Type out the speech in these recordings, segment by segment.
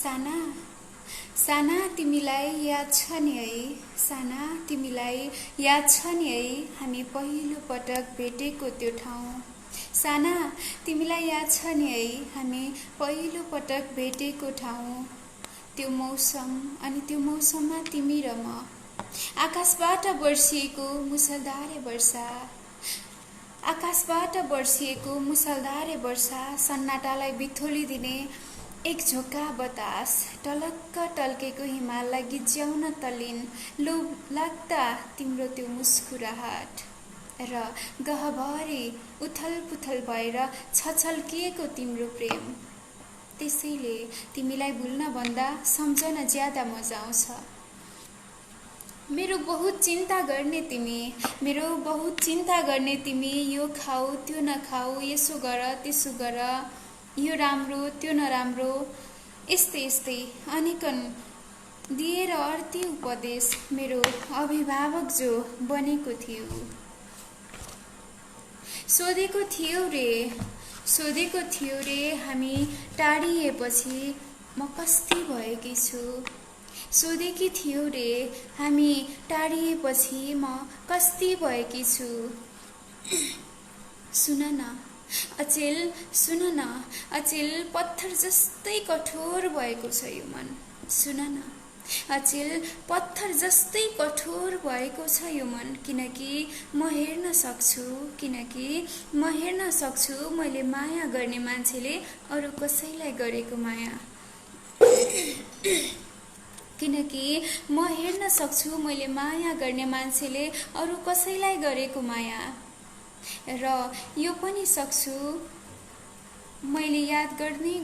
साना साना तिमीलाई याद छ नि है साना तिमीलाई याद छ नि है हामी पहिलो पटक भेटेको त्यो ठाउँ साना तिमीलाई याद छ नि है हामी पहिलो पटक भेटेको ठाउँ त्यो मौसम अनि त्यो मौसममा तिमी र म आकाशबाट बर्सिएको मुसलधारे वर्षा आकाशबाट बर्सिएको मुसलधारे वर्षा सन्नाटालाई बिथोलिदिने एक झोक्का बतास टलक्क टल्केको हिमाललाई गिज्याउन तल्लीन लोभ लाग्दा तिम्रो त्यो मुस्कुराहट र गहभरि उथल पुथल भएर छछल्किएको तिम्रो प्रेम त्यसैले तिमीलाई भुल्न भन्दा सम्झन ज्यादा मजा आउँछ मेरो बहुत चिन्ता गर्ने तिमी यो खाऊ त्यो नखाऊ यसो गर त्यसो गर यो राम्रो त्यो नराम्रो यस्तै यस्तै अनेकन दिएर अर्थी उपदेश मेरो अभिभावक जो बनेको थियो सोधेको थियो रे हामी टाढिएपछि म कस्ती भएकी छु सोधेकी थियो रे हामी टाढिएपछि म कस्ती भएकी छु सुन न अचेल पत्थर जस्तै कठोर भएको छ यो मन सुन न अचेल पत्थर जस्तै कठोर भएको छ यो मन किनकि म हेर्न सक्छु मैले माया गर्ने मान्छेले अरू कसैलाई गरेको माया किनकि म हेर्न सक्छु मैले माया गर्ने मान्छेले अरू कसैलाई गरेको माया र यो पनि सक्छु मैले याद गर्ने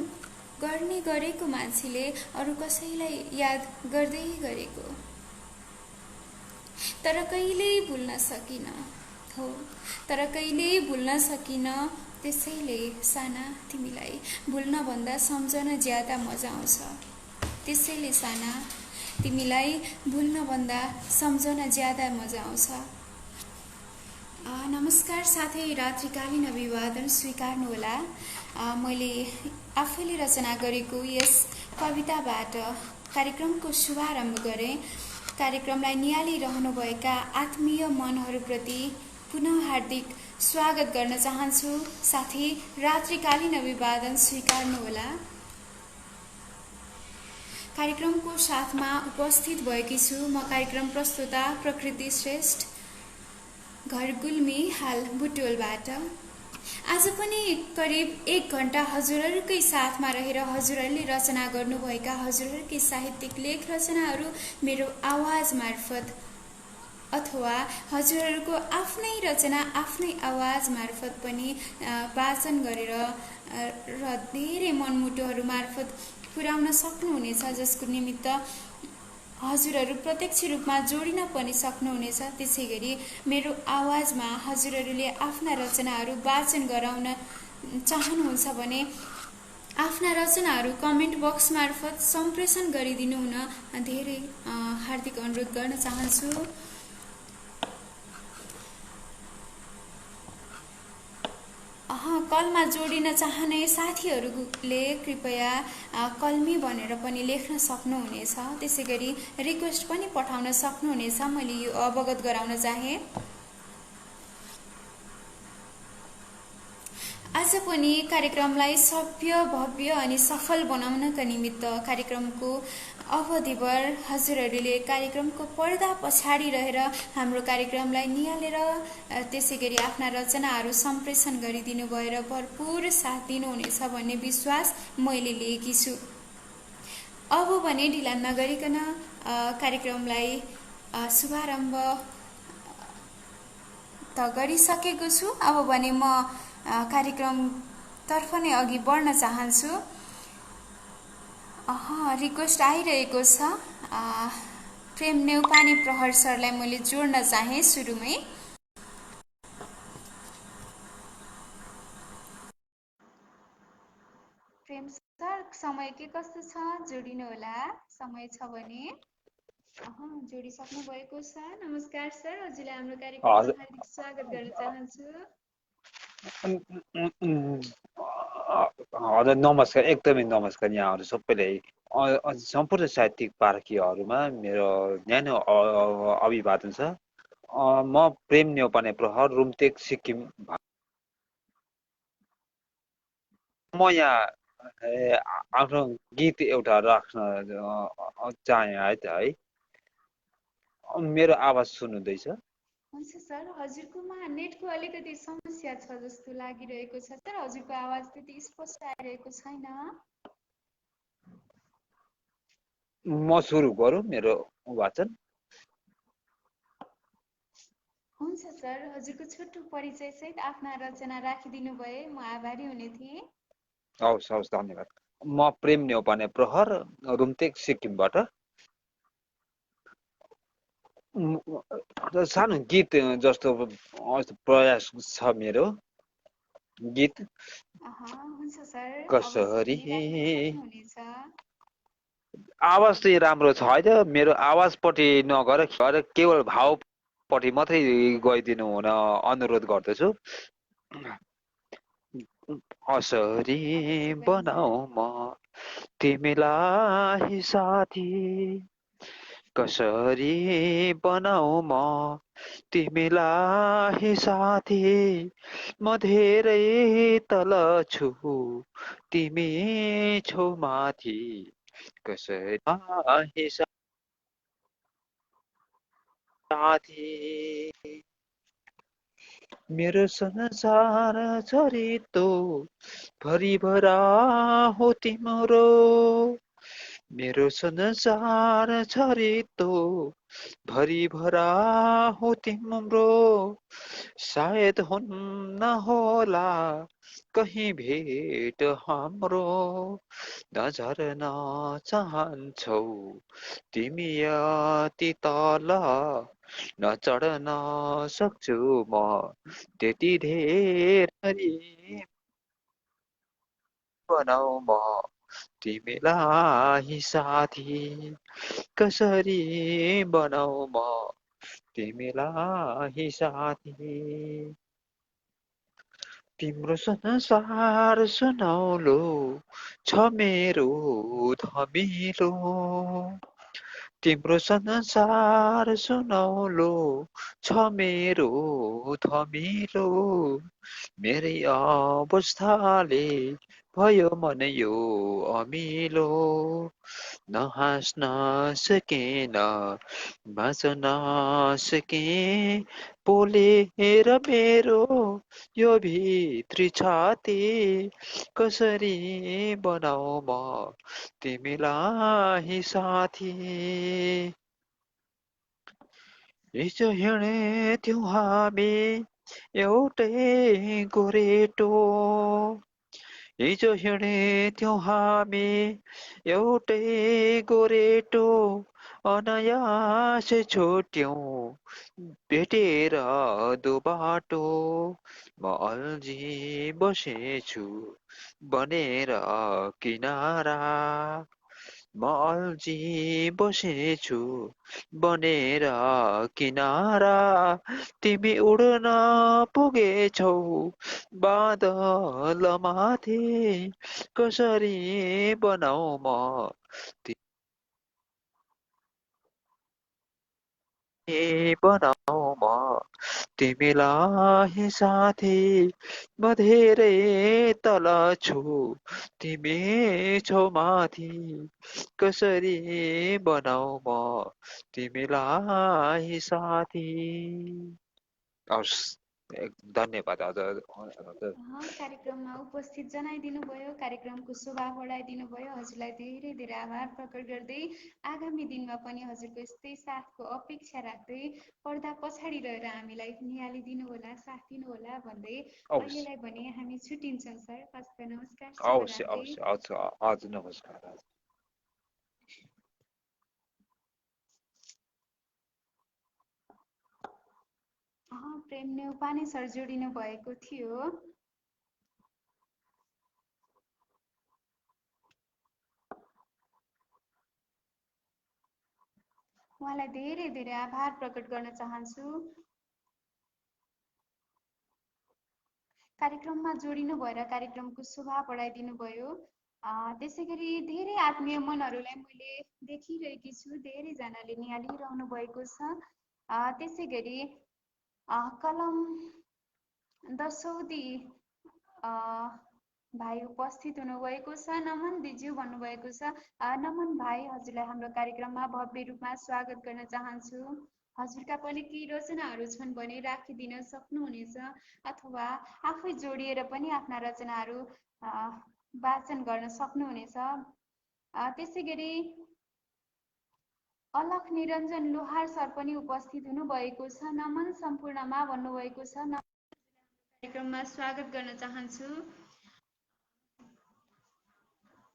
गरेको मान्छेले अरू कसैलाई याद गर्दै गरेको तर कहिल्यै भुल्न सकिन त्यसैले साना तिमीलाई भुल्न भन्दा सम्झन ज्यादा मजा आउँछ त्यसैले साना तिमीलाई भुल्न भन्दा सम्झन ज्यादा मजा आउँछ नमस्कार साथै रात्रिकालीन अभिवादन स्वीकार्नुहोला मैले आफैले रचना गरेको यस कविताबाट कार्यक्रमको शुभारम्भ गरेँ कार्यक्रमलाई निहालिरहनुभएका आत्मीय मनहरूप्रति पुनः हार्दिक स्वागत गर्न चाहन्छु साथै रात्रिकालीन अभिवादन स्वीकार्नुहोला कार्यक्रमको साथमा उपस्थित भएकी छु म कार्यक्रम प्रस्तुता प्रकृति श्रेष्ठ घर गुल्मी हाल बुटोलबाट आज पनि करिब 1 घण्टा हजुरहरूकै साथमा रहेर हजुरहरूले रचना गर्नुभएका हजुरहरूकै साहित्यिक लेख रचनाहरू मेरो आवाज मार्फत अथवा हजुरहरूको आफ्नै रचना आफ्नै आवाज मार्फत पनि वाचन गरेर र धेरै मनमुटुहरू मार्फत पुर्याउन सक्नुहुनेछ जसको निमित्त हजुरहरू प्रत्यक्ष रूपमा जोडिन पनि सक्नुहुनेछ त्यसैगरी मेरो आवाजमा हजुरहरूले आफ्ना रचनाहरू वाचन गराउन चाहनुहुन्छ भने आफ्ना रचनाहरू कमेन्ट बक्स मार्फत सम्प्रेषण गरिदिनु हुन धेरै हार्दिक अनुरोध गर्न चाहन्छु कलमा जोडिन चाहने साथीहरूले कृपया कलमी भनेर पनि लेख्न सक्नुहुनेछ त्यसैगरी रिक्वेस्ट पनि पठाउन सक्नुहुनेछ मैले यो अवगत गराउन चाहे आज पनि कार्यक्रमलाई सभ्य भव्य अनि सफल बनाउनका निमित्त कार्यक्रमको अवधिभर हजुरहरूले कार्यक्रमको पर्दा पछाडि रहेर हाम्रो कार्यक्रमलाई निहालेर त्यसैगरी आफ्ना रचनाहरू सम्प्रेषण गरिदिनु भएर भरपूर साथ दिनुहुनेछ भन्ने विश्वास मैले लिएकी छु अब भने ढिला नगरिकन कार्यक्रमलाई शुभारम्भ त गरिसकेको छु अब भने म कार्यक्रमतर्फ नै अघि बढ्न चाहन्छु रिक्वेस्ट आइरहेको छ प्रेम नेउपाने प्रहर सरलाई मैले जोड्न चाहे सुरुमै प्रेम सर समय के कस्तो छ जोडिनु होला समय छ भने जोडिसक्नु भएको छ नमस्कार सर हजुरलाई हाम्रो कार्यक्रममा हार्दिक स्वागत गर्न चाहन्छु हजुर नमस्कार एकदमै नमस्कार यहाँहरू सबैलाई सम्पूर्ण साहित्यिक पाठकीयहरूमा मेरो न्यानो अभिवादन छ। म प्रेम न्यौपाने प्रहर रुमतेक सिक्किम म यहाँ आफ्नो गीत एउटा राख्न चाहे है त है। मेरो आवाज सुन्नुहुँदैछ? हुन्छ सर, हजुरकोमा नेटको अलिकति समस्या छ जस्तो लागिरहेको छ सर। हजुरको आवाज त्यति स्पष्ट आइरहेको छैन। म सुरु गरौँ मेरो वाचन? हुन्छ सर, हजुरको छोटो परिचयसहित आफ्ना रचना राखिदिनु भए म आभारी हुने थिएँ। हवस् हवस्, धन्यवाद। म प्रेम न्यौपाने प्रहर रुमतेक सिक्किमबाट सानो गीत जस्तो प्रयास छ मेरो गीत। हुन्छ सर, अवश्य कसरी पनि राख्न सक्नुहुनेछ। आवाज चाहिँ राम्रो छ होइन? मेरो आवाजपट्टि नगएर केवल भावपट्टि मात्रै गइदिनु हुन अनुरोध गर्दछु। कसरी अवश्य पनि बनाऊ सर। म तिमीलाई साथी, कसरी बनाऊ म तिमीलाई साथी, म धेरै तल छु तिमी छौ माथि, कसरी साथी। मेरो संसार छरितो भरिभरा हो तिम्रो, मेरो संसार छरितो भरिभरा हो तिम्रो, सायद हुन्न होला कहीँ भेट हाम्रो, नझर्न चाहन्छौ तिमी यति तल, नचढ्न सक्छु म त्यति धेरै, बनाऊ म तिमीलाई साथी, कसरी बनाऊ म तिमीलाई साथी। तिम्रो संसार सुनौलो छ मेरो धमिलो, तिम्रो संसार सुनौलो छ मेरो धमिलो, मेरै अवस्थाले भयो मन यो अमिलो, नहाँस्न सकेन बाँच्न सके पोलेर मेरो यो भित्री छाती, कसरी बनाऊ म तिमीलाई साथी। हिजो हिँड्थ्यौँ हामी एउटै गोरेटो, हिजो हिँड्थ्यौँ हामी एउटै गोरेटो, अनायासै छुट्यौँ भेटेर दो बाटो, म अल्झी बसेछु बनेर किनारा, म अल्झी बसेछु बनेर किनारा, तिमी उड्न पुगेछौ बादल माथि, कसरी बनाऊ म बनाऊ म तिमीलाई साथी, म धेरै तल छु तिमी छौ माथि, कसरी बनाऊ म तिमीलाई साथी। हवस्, धन्यवाद हजुर। कार्यक्रममा उपस्थित जनाइदिनु भयो, कार्यक्रमको शोभा बढाइदिनु भयो। हजुरलाई धेरै धेरै आभार प्रकट गर्दै आगामी दिनमा पनि हजुरको यस्तै साथको अपेक्षा राख्दै पर्दा पछाडि रहेर हामीलाई निहालिदिनु होला, साथ दिनुहोला भन्दै हवस् अहिलेलाई भने हामी छुट्टिन्छौँ सर। हस्त नमस्कार, अवश्य शुभरात्रि। अवश्य हजुर हजुर, नमस्कार। प्रेम न्यौपाने सर जोडिनु भएको थियो। उहाँलाई धेरै धेरै आभार प्रकट गर्न चाहन्छु। कार्यक्रममा जोडिनु भएर कार्यक्रमको शोभा बढाइदिनु भयो। त्यसै गरी धेरै आत्मीय मनहरूलाई मैले देखिरहेकी छु, धेरैजनाले निहालिरहनु भएको छ। त्यसै गरी कलम दसौदी भाइ उपस्थित हुनुभएको छ। नमन दिज्यू भन्नुभएको छ। नमन भाइ, हजुरलाई हाम्रो कार्यक्रममा भव्य रूपमा स्वागत गर्न चाहन्छु। हजुरका पनि केही रचनाहरू छन् भने राखिदिन सक्नुहुनेछ, अथवा आफै जोडिएर पनि आफ्ना रचनाहरू वाचन गर्न सक्नुहुनेछ। त्यसै गरी अलख निरञ्जन लोहार सर पनि उपस्थित हुनुभएको छ। नमन सम्पूर्णमा भन्नुभएको छ। कार्यक्रममा स्वागत गर्न चाहन्छु।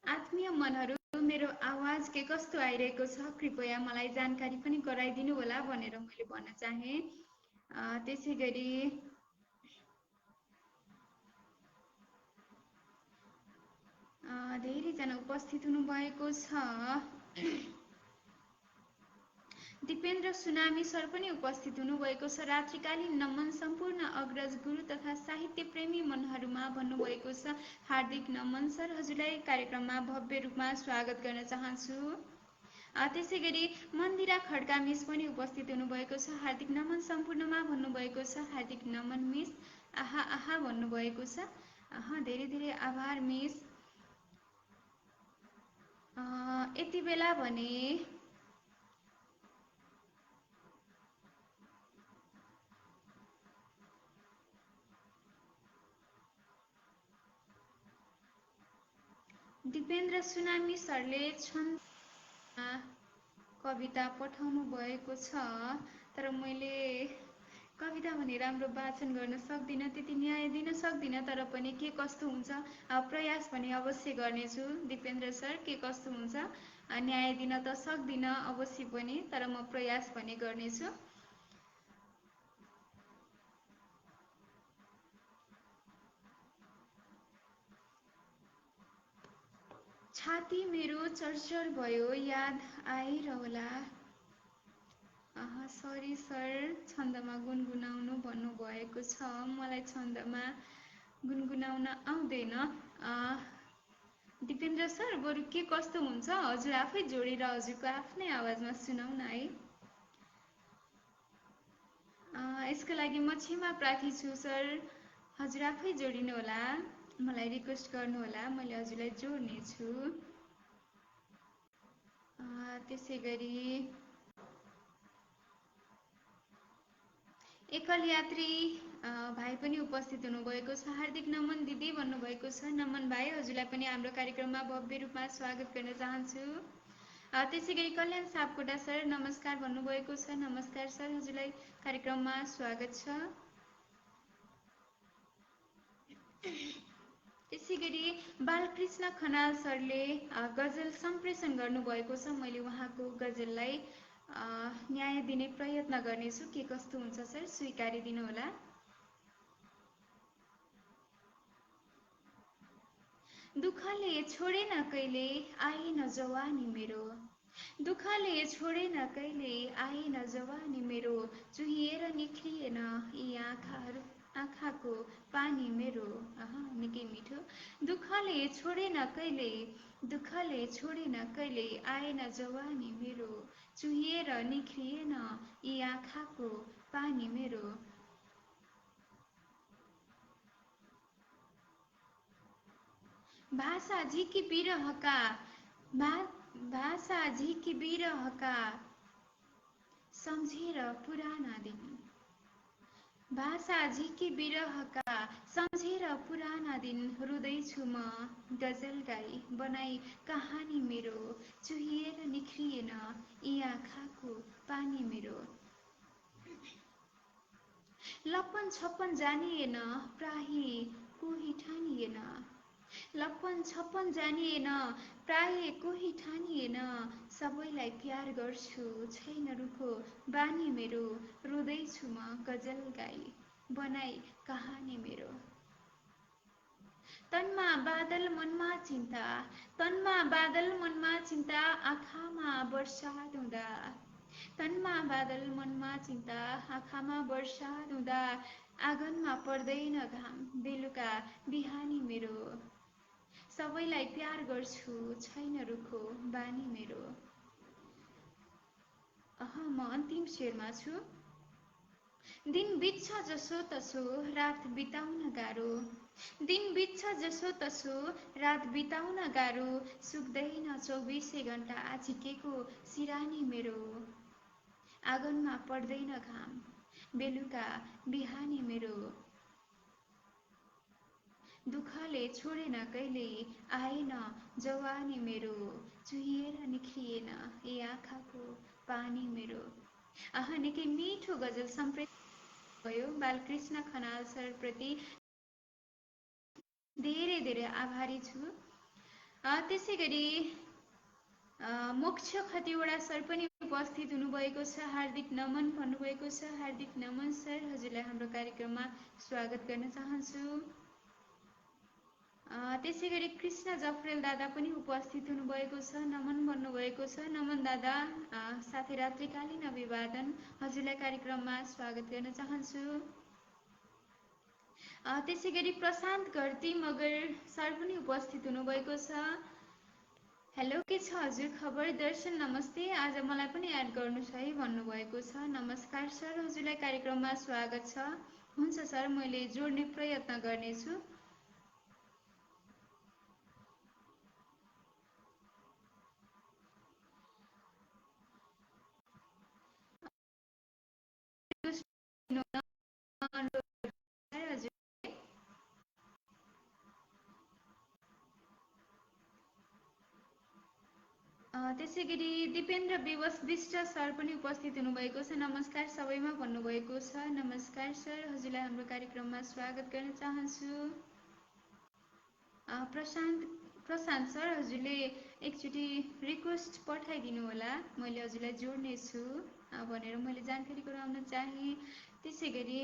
आत्मीय मनहरू, मेरो आवाज के कस्तो आइरहेको छ कृपया मलाई जानकारी पनि गराइदिनु होला भनेर मैले भन्न चाहेँ। त्यसै गरी धेरैजना उपस्थित हुनुभएको छ। दिपेन्द्र सुनामी सर पनि उपस्थित हुनुभएको छ। रात्रिकालीन नमन सम्पूर्ण अग्रज गुरु तथा साहित्य प्रेमी मनहरूमा भन्नुभएको छ। हार्दिक नमन सर, हजुरलाई कार्यक्रममा भव्य रूपमा स्वागत गर्न चाहन्छु। त्यसै गरी मन्दिरा खड्का मिस पनि उपस्थित हुनुभएको छ। हार्दिक नमन सम्पूर्णमा भन्नुभएको छ। हार्दिक नमन मिस, आहा आहा भन्नुभएको छ। धेरै धेरै आभार मिस। यति बेला भने दिपेन्द्र सुनामी सरले कविता पठाउनु भएको छ, तर मैले कविता भने राम्रो वाचन गर्न सक्दिनँ, त्यति न्याय दिन सक्दिनँ। तर पनि के कस्तो हुन्छ प्रयास भने अवश्य गर्नेछु। दिपेन्द्र सर, के कस्तो हुन्छ न्याय दिन त सक्दिनँ अवश्य पनि, तर म प्रयास भने गर्नेछु। छाती मेरो चर्चर भयो, याद आइरहला। सरी सर, छन्दमा गुनगुनाउनु भन्नुभएको छ। मलाई छन्दमा गुनगुनाउन आउँदैन। दिपेन्द्र सर, बरु के कस्तो हुन्छ हजुर आफै जोडेर हजुरको आफ्नै आवाजमा सुनाउन है। यसको लागि म क्षमा प्रार्थी छु सर, हजुर आफै जोडिनु होला, मलाई रिक्वेस्ट गर्नुहोला, मैले हजुरलाई जोड्नेछु। त्यसै गरी एकल यात्री भाइ पनि उपस्थित हुनुभएको छ। हार्दिक नमन दिदी भन्नुभएको छ। नमन भाइ, हजुरलाई पनि हाम्रो कार्यक्रममा भव्य रूपमा स्वागत गर्न चाहन्छु। त्यसै गरी कल्याण सापकोटा सर नमस्कार भन्नुभएको छ। नमस्कार सर, हजुरलाई कार्यक्रममा स्वागत छ। त्यसै गरी बालकृष्ण खनाल सरले गजल सम्प्रेषण गर्नुभएको छ। मैले उहाँको गजललाई न्याय दिने प्रयत्न गर्नेछु। के कस्तो हुन्छ सर, स्वीकारिदिनु होला। दुःखले छोडेन कहिले आएन जवानी मेरो, दुःखले छोडेन कहिले आएन जवानी मेरो, चुहिएर निख्रिएन यी आँखाको पानी मेरो। निकै मिठो। दुःखले छोडेन कहिले, दुःखले छोडेन कहिले आएन जवानी मेरो, चुहिएर निख्रिएन यी आँखाको पानी मेरो। भाषा झिकी बिरहका, भाषा झिकी बिरहका, सम्झेर पुराना दिन, भाषा झिकी बिरहका, सम्झेर पुराना दिन, रुँदैछु म गजल गाई बनाई कहानी मेरो, चुहिएर निख्रिएन यी आँखाको पानी मेरो। लप्पन छप्पन जानिएन प्राही कोही ठानिएन, लप्पन छप्पन जानिएन प्राय कोही ठानिएन, सबैलाई प्यार गर्छु छैन रुखो बानी मेरो, रुँदैछु म गजल गाई बनाई कहानी मेरो। तनमा बादल मनमा चिन्ता, तनमा बादल मनमा चिन्ता, आँखामा बर्षात हुँदा, तनमा बादल मनमा चिन्ता, आँखामा बर्षात हुँदा, आँगनमा पर्दैन घाम बेलुका बिहानी मेरो, सबैलाई प्यार गर्छु, छैन रुखो बानी मेरो। म अन्तिम शेरमा छु। दिन बित्छ जसो तसो रात बिताउन गाह्रो। दिन बित्छ जसो तसो रात बिताउन गाह्रो। सुक्दैन 24 घण्टा झिकेको सिरानी मेरो। आँगनमा पर्दैन घाम, बेलुका बिहानी मेरो। दुःखले छोडेन कहिले आएन जवानी मेरो। चुहिएर निख्रिएन ए आँखाको पानी मेरो। निकै मिठो गजल सम्प्रेषण भयो। बालकृष्ण खनाल सरप्रति धेरै धेरै आभारी छु। त्यसै गरी मोक्ष खतिवडा सर पनि उपस्थित हुनुभएको छ। हार्दिक नमन भन्नुभएको छ। हार्दिक नमन सर, हजुरलाई हाम्रो कार्यक्रममा स्वागत गर्न चाहन्छु। त्यसै गरी कृष्ण जफरेल दादा पनि उपस्थित हुनुभएको छ। नमन भन्नुभएको छ। नमन दादा, साथै रात्रिकालीन अभिवादन, हजुरलाई कार्यक्रममा स्वागत गर्न चाहन्छु। त्यसै गरी प्रशान्त घरती मगर सर पनि उपस्थित हुनुभएको छ। हेलो, के छ हजुर खबर? दर्शन नमस्ते, आज मलाई पनि एड गर्नुहोस् है भन्नुभएको छ। नमस्कार सर, हजुरलाई कार्यक्रममा स्वागत छ। हुन्छ सर, मैले जोड्ने प्रयत्न गर्नेछु। त्यसै गरी दिपेन्द्र विवश विष्ट सर पनि उपस्थित हुनुभएको छ। नमस्कार सबैमा भन्नुभएको छ। नमस्कार सर, हजुरलाई हाम्रो कार्यक्रममा स्वागत गर्न चाहन्छु। प्रशान्त सर, हजुरले एकचोटि रिक्वेस्ट पठाइदिनु होला, मैले हजुरलाई जोड्नेछु भनेर मैले जानकारी गराउन चाहेँ। त्यसै गरी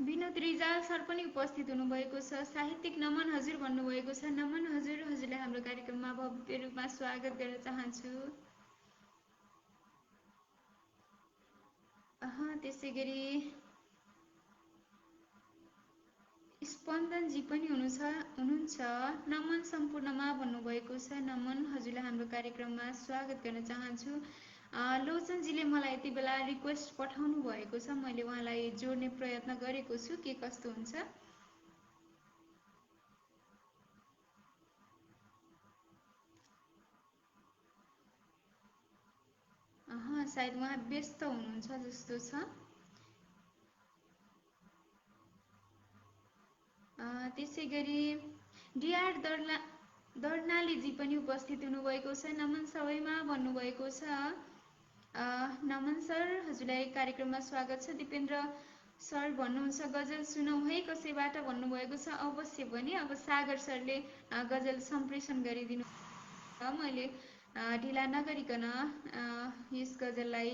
विनोद रिजाल सर पनि उपस्थित हुनुभएको छ। साहित्यिक नमन हजुर भन्नुभएको छ। नमन हजुर, हजुरलाई हाम्रो कार्यक्रममा भव्य रूपमा स्वागत गर्न चाहन्छु। त्यसै गरी स्पन्दनजी पनि हुनुहुन्छ। नमन सम्पूर्णमा भन्नुभएको छ। नमन हजुरलाई हाम्रो कार्यक्रममा स्वागत गर्न चाहन्छु। लोचनजीले मलाई यति बेला रिक्वेस्ट पठाउनु भएको छ। मैले उहाँलाई जोड्ने प्रयत्न गरेको छु, के कस्तो हुन्छ। सायद उहाँ व्यस्त हुनुहुन्छ जस्तो छ। त्यसै गरी डिआर दर्नालीजी पनि उपस्थित हुनुभएको छ। नमन सबैमा भन्नुभएको छ। नमन सर, हजुरलाई कार्यक्रममा स्वागत छ। दिपेन्द्र सर भन्नुहुन्छ गजल सुनौ है कसैबाट भन्नुभएको छ। अवश्य पनि अब सागर सरले गजल सम्प्रेषण गरिदिनु, मैले ढिला नगरिकन यस गजललाई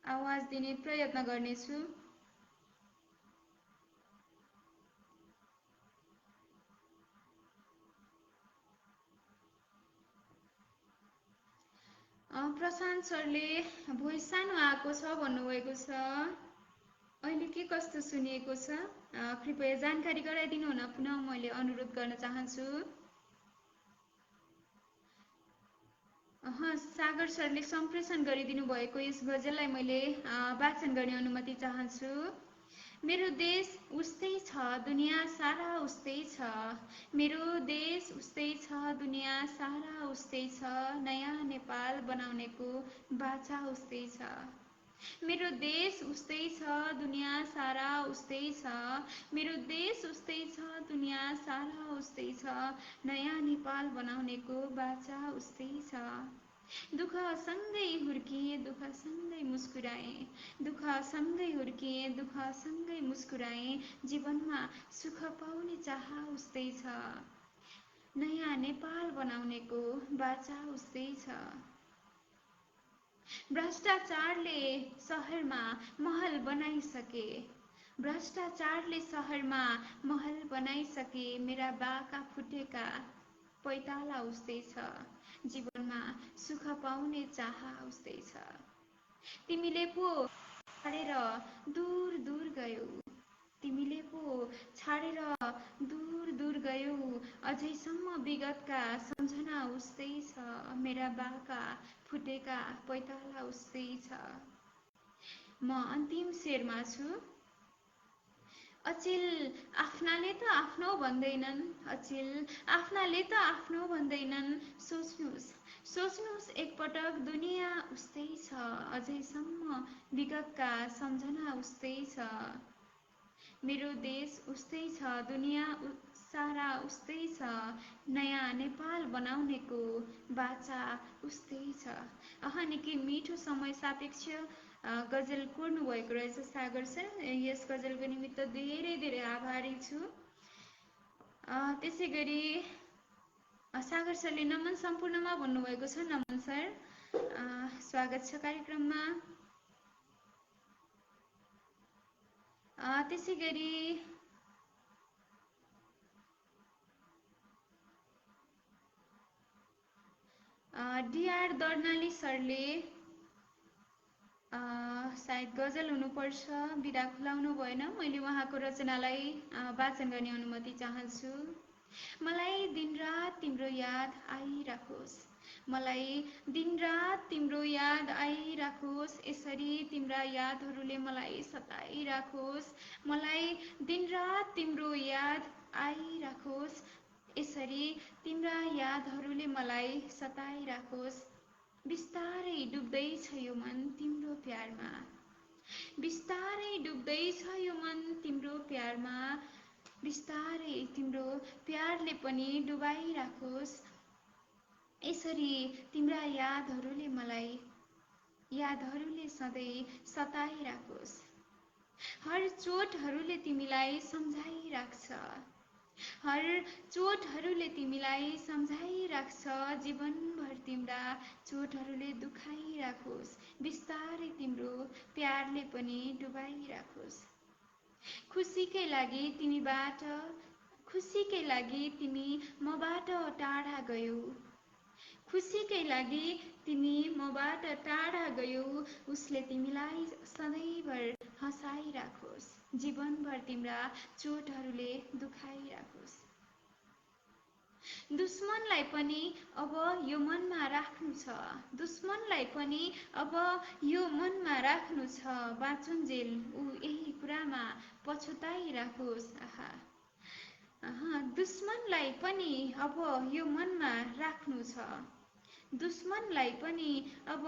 आवाज दिने प्रयत्न गर्नेछु। प्रशान्त सरले भोइस सानो आएको छ भन्नुभएको छ। अहिले के कस्तो सुनिएको छ? कृपया जानकारी गराइदिनु हुन पुनः मैले अनुरोध गर्न चाहन्छु। सागर सरले सम्प्रेषण गरिदिनु भएको यस गजललाई मैले वाचन गर्ने अनुमति चाहन्छु। मेरो देश उस्तै छ, दुनियाँ सारा उस्तै छ। मेरो देश उस्तै छ, दुनियाँ सारा उस्तै छ। नयाँ नेपाल बनाउनेको बाचा उस्तै छ। मेरो देश उस्तै छ, दुनियाँ सारा उस्तै छ। मेरो देश उस्तै छ, दुनियाँ सारा उस्तै छ। नयाँ नेपाल बनाउनेको बाचा उस्तै छ। दुःख सँगै हुर्किए, दुःख सँगै मुस्कुराए। दुःख सँगै हुर्किए, दुःख सँगै मुस्कुराए। जीवनमा सुख पाउने चाह उस्तै छ। नयाँ नेपाल बनाउनेको बाचा उस्तै छ। भ्रष्टाचारले सहरमा महल बनाइसके। भ्रष्टाचारले सहरमा महल बनाइसके। मेरा बाका फुटेका पैताला उस्तै छ। जीवनमा सुख पाउने चाह उस्तै छ। तिमीले पो छाडेर दूर दूर गयौ। तिमीले पो छाडेर दूर दूर गयौ, अझैसम्म विगतका सम्झना उस्तै छ, मेरा बाका फुटेका पैताला उस्तै छ। म अन्तिम शेरमा छु। अचेल आफ्नाले त आफ्नो भन्दैनन्, अचेल आफ्नाले त आफ्नो भन्दैनन्, सोच्नुहोस् सोच्नुहोस् एकपटक दुनियाँ उस्तै छ, अझैसम्म विगतका सम्झना उस्तै छ। मेरो देश उस्तै छ, दुनियाँ सारा उस्तै छ, नयाँ नेपाल बनाउनेको बाचा उस्तै छ। निकै मिठो समय सापेक्ष गजल कोर्नु भएको रहेछ सागर सर। यस गजलको निमित्त धेरै धेरै आभारी छु। त्यसै गरी सागर सरले नमन सम्पूर्णमा भन्नुभएको छ। नमन सर, स्वागत छ कार्यक्रममा। त्यसै गरी डिआर दर्नाली सरले सायद गजल हुनुपर्छ, बिदा खुलाउनु भएन। मैले उहाँको रचनालाई वाचन गर्ने अनुमति चाहन्छु। मलाई दिनरात तिम्रो याद आइराखोस्, मलाई दिनरात तिम्रो याद आइराखोस्, यसरी तिम्रा यादहरूले मलाई सताइराखोस्, मलाई दिनरात तिम्रो याद आइराखोस्, यसरी तिम्रा यादहरूले मलाई सताइराखोस्। बिस्तारै डुब्दैछ यो मन तिम्रो प्यारमा, बिस्तारै डुब्दैछ यो मन तिम्रो प्यारमा, बिस्तारै तिम्रो प्यारले पनि डुबाइराखोस्, यसरी तिम्रा यादहरूले मलाई, यादहरूले सधैँ सताइराखोस्। हर चोटहरूले तिमीलाई सम्झाइराख्छ, हर चोटहरूले तिमीलाई सम्झाइराख्छ, जीवनभर तिम्रा चोटहरूले दुखाइराखोस्, बिस्तारै तिम्रो प्यारले पनि डुबाइराखोस्। खुसीकै लागि तिमीबाट, खुसीकै लागि तिमी मबाट टाढा गयौ, खुसीकै लागि तिमी मबाट टाढा गयौ, उसले तिमीलाई सधैँभर हँसाइराखोस्, जीवनभर तिम्रा चोटहरूले दुखाइराखोस्। दुश्मनलाई पनि अब यो मनमा राख्नु छ, दुश्मनलाई पनि अब यो मनमा राख्नु छ, बाँचुन्जेल ऊ यही कुरामा पछुताइराखोस्। दुश्मनलाई पनि अब यो मनमा राख्नु छ, दुश्मनलाई पनि अब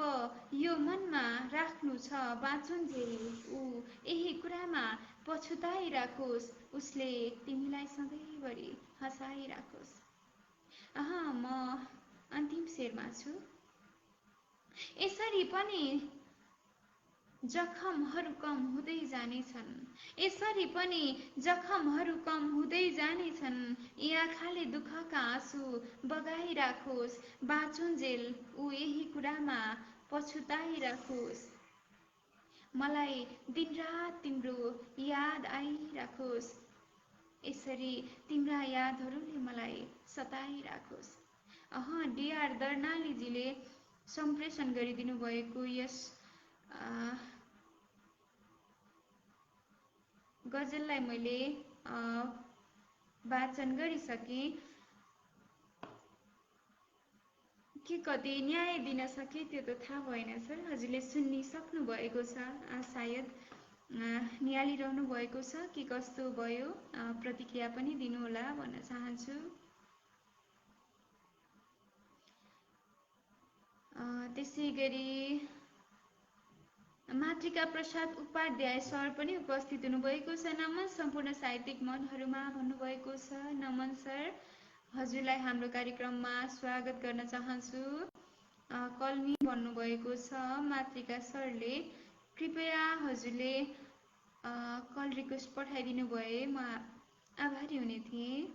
यो मनमा राख्नु छ, बाँचुन्जेल ऊ यही कुरामा पछुताइराखोस्, उसले तिमीलाई सधैँभरि हँसाइराखोस्। म अन्तिम शेरमा छु। यसरी पनि जखमहरू कम हुँदै जानेछन्, यसरी पनि जखमहरू कम हुँदै जानेछन्, यी आँखाले दुःखका आँसु बगाइराखोस्, बाँचुन्जेल ऊ यही कुरामा पछुताइराखोस्। मलाई दिनरात तिम्रो याद आइराखोस्, यसरी तिम्रा यादहरूले मलाई सताइराखोस्। डिआर दर्नालीजीले सम्प्रेषण गरिदिनु भएको यस गजललाई मैले वाचन गरिसकेँ। के कति न्याय दिन सके त्यो त थाहा भएन सर। हजुरले सुनिसक्नु भएको छ, सायद निहालिरहनु भएको छ कि कस्तो भयो, प्रतिक्रिया पनि दिनुहोला भन्न चाहन्छु। त्यसै गरी मातृका प्रसाद उपाध्याय सर पनि उपस्थित हुनुभएको छ। नमन सम्पूर्ण साहित्यिक मनहरूमा भन्नुभएको छ। नमन सर, हजुरलाई हाम्रो कार्यक्रममा स्वागत गर्न चाहन्छु। कल्मी भन्नुभएको छ मातृका सरले। कृपया हजुरले कल रिक्वेस्ट पठाइदिनु भए म आभारी हुने थिएँ।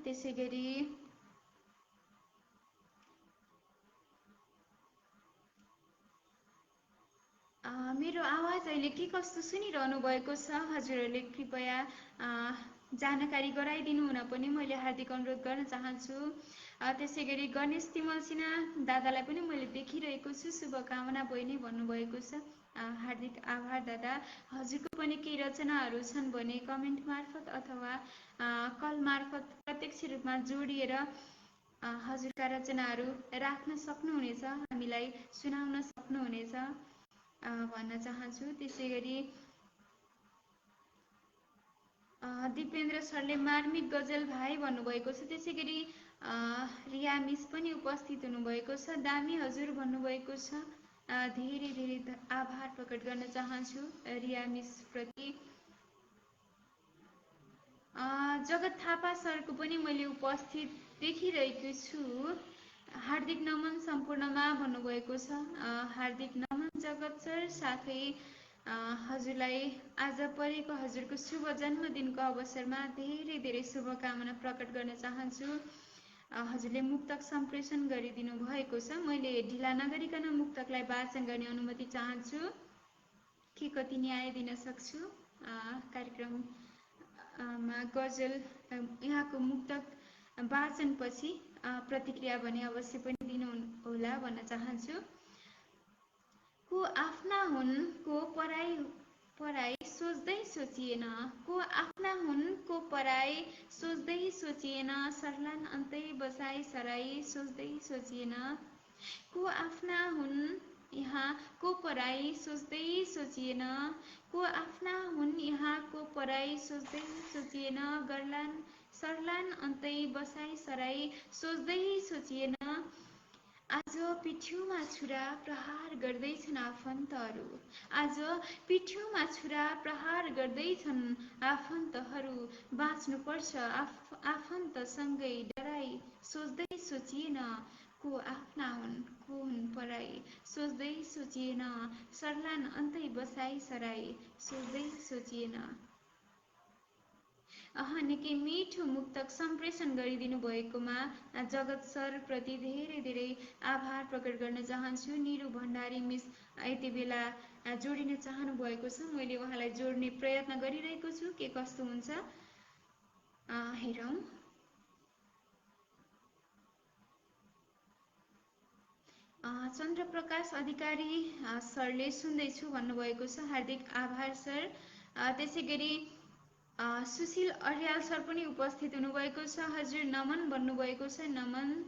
त्यसै गरी मेरो आवाज अहिले के कस्तो सुनिरहनु भएको छ हजुरहरूले कृपया जानकारी गराइदिनु हुन पनि मैले हार्दिक अनुरोध गर्न चाहन्छु। त्यसै गरी गणेश तिमल सिन्हा दादालाई पनि मैले देखिरहेको छु, शुभकामना बहिनी भन्नुभएको छ। हार्दिक आभार दादा। हजुरको पनि केही रचनाहरू छन् भने कमेन्ट मार्फत अथवा कल मार्फत प्रत्यक्ष रूपमा जोडिएर हजुरका रचनाहरू राख्न सक्नुहुनेछ, हामीलाई सुनाउन सक्नुहुनेछ भन्न चाहन्छु। त्यसै गरी दिपेन्द्र सरले मार्मिक गजल भाइ भन्नुभएको छ। त्यसै गरी रिया मिस पनि उपस्थित हुनुभएको छ, दामी हजुर भन्नुभएको छ। धेरै धेरै आभार प्रकट गर्न चाहन्छु रिया मिस प्रति। जगत थापा सरको पनि मैले उपस्थित देखिरहेको छु, हार्दिक नमन सम्पूर्णमा भन्नुभएको छ। हार्दिक नमन जगत सर। साथै हजुरलाई आज परेको हजुरको शुभ जन्मदिनको अवसरमा धेरै धेरै शुभकामना प्रकट गर्न चाहन्छु। हजुरले मुक्तक सम्प्रेषण गरिदिनु भएको छ, मैले ढिला नगरिकन मुक्तकलाई वाचन गर्ने अनुमति चाहन्छु। के कति न्याय दिन सक्छु कार्यक्रममा गजल यहाँको मुक्तक वाचनपछि प्रतिक्रिया भने अवश्य पनि दिनुहोला भन्न चाहन्छु। को आफ्ना हुन् को पराई पराई सोच्दै सोचिएन, को आफ्ना हुन् को पराई सोच्दै सोचिएन, सर्लान अन्तै बसाई सराई सोच्दै सोचिएन। को आफ्ना हुन् यहाँ को पराई सोच्दै सोचिएन, को आफ्ना हुन् यहाँ को पराई सोच्दै सोचिएन, गर्लान सर्लान अन्तै बसाई सराई सोच्दै सोचिएन। आज पिठ्यूमा छुरा प्रहार गर्दैछन् आफन्तहरू, आज पिठ्यूमा छुरा प्रहार गर्दैछन् आफन्तहरू, बाँच्नुपर्छ आफन्तसँगै डराई सोच्दै सोचिएन। को आफ्ना हुन् को हुन् पराई सोच्दै सोचिएन, सर्लान अन्तै बसाई सराई सोच्दै सोचिएन। निकै मिठो मुक्तक सम्प्रेषण गरिदिनु भएकोमा जगत सर प्रति धेरै धेरै आभार प्रकट गर्न चाहन्छु। निरु भण्डारी मिस यति बेला जोडिन चाहनु भएको छ, मैले उहाँलाई जोड्ने प्रयत्न गरिरहेको छु, के कस्तो हुन्छ हेरौँ। चन्द्रप्रकाश अधिकारी सरले सुन्दैछु भन्नुभएको छ, हार्दिक आभार सर। त्यसै गरी सुशील अर्याल सर पनि उपस्थित हुनुभएको छ, हजुर नमन भन्नुभएको छ। नमन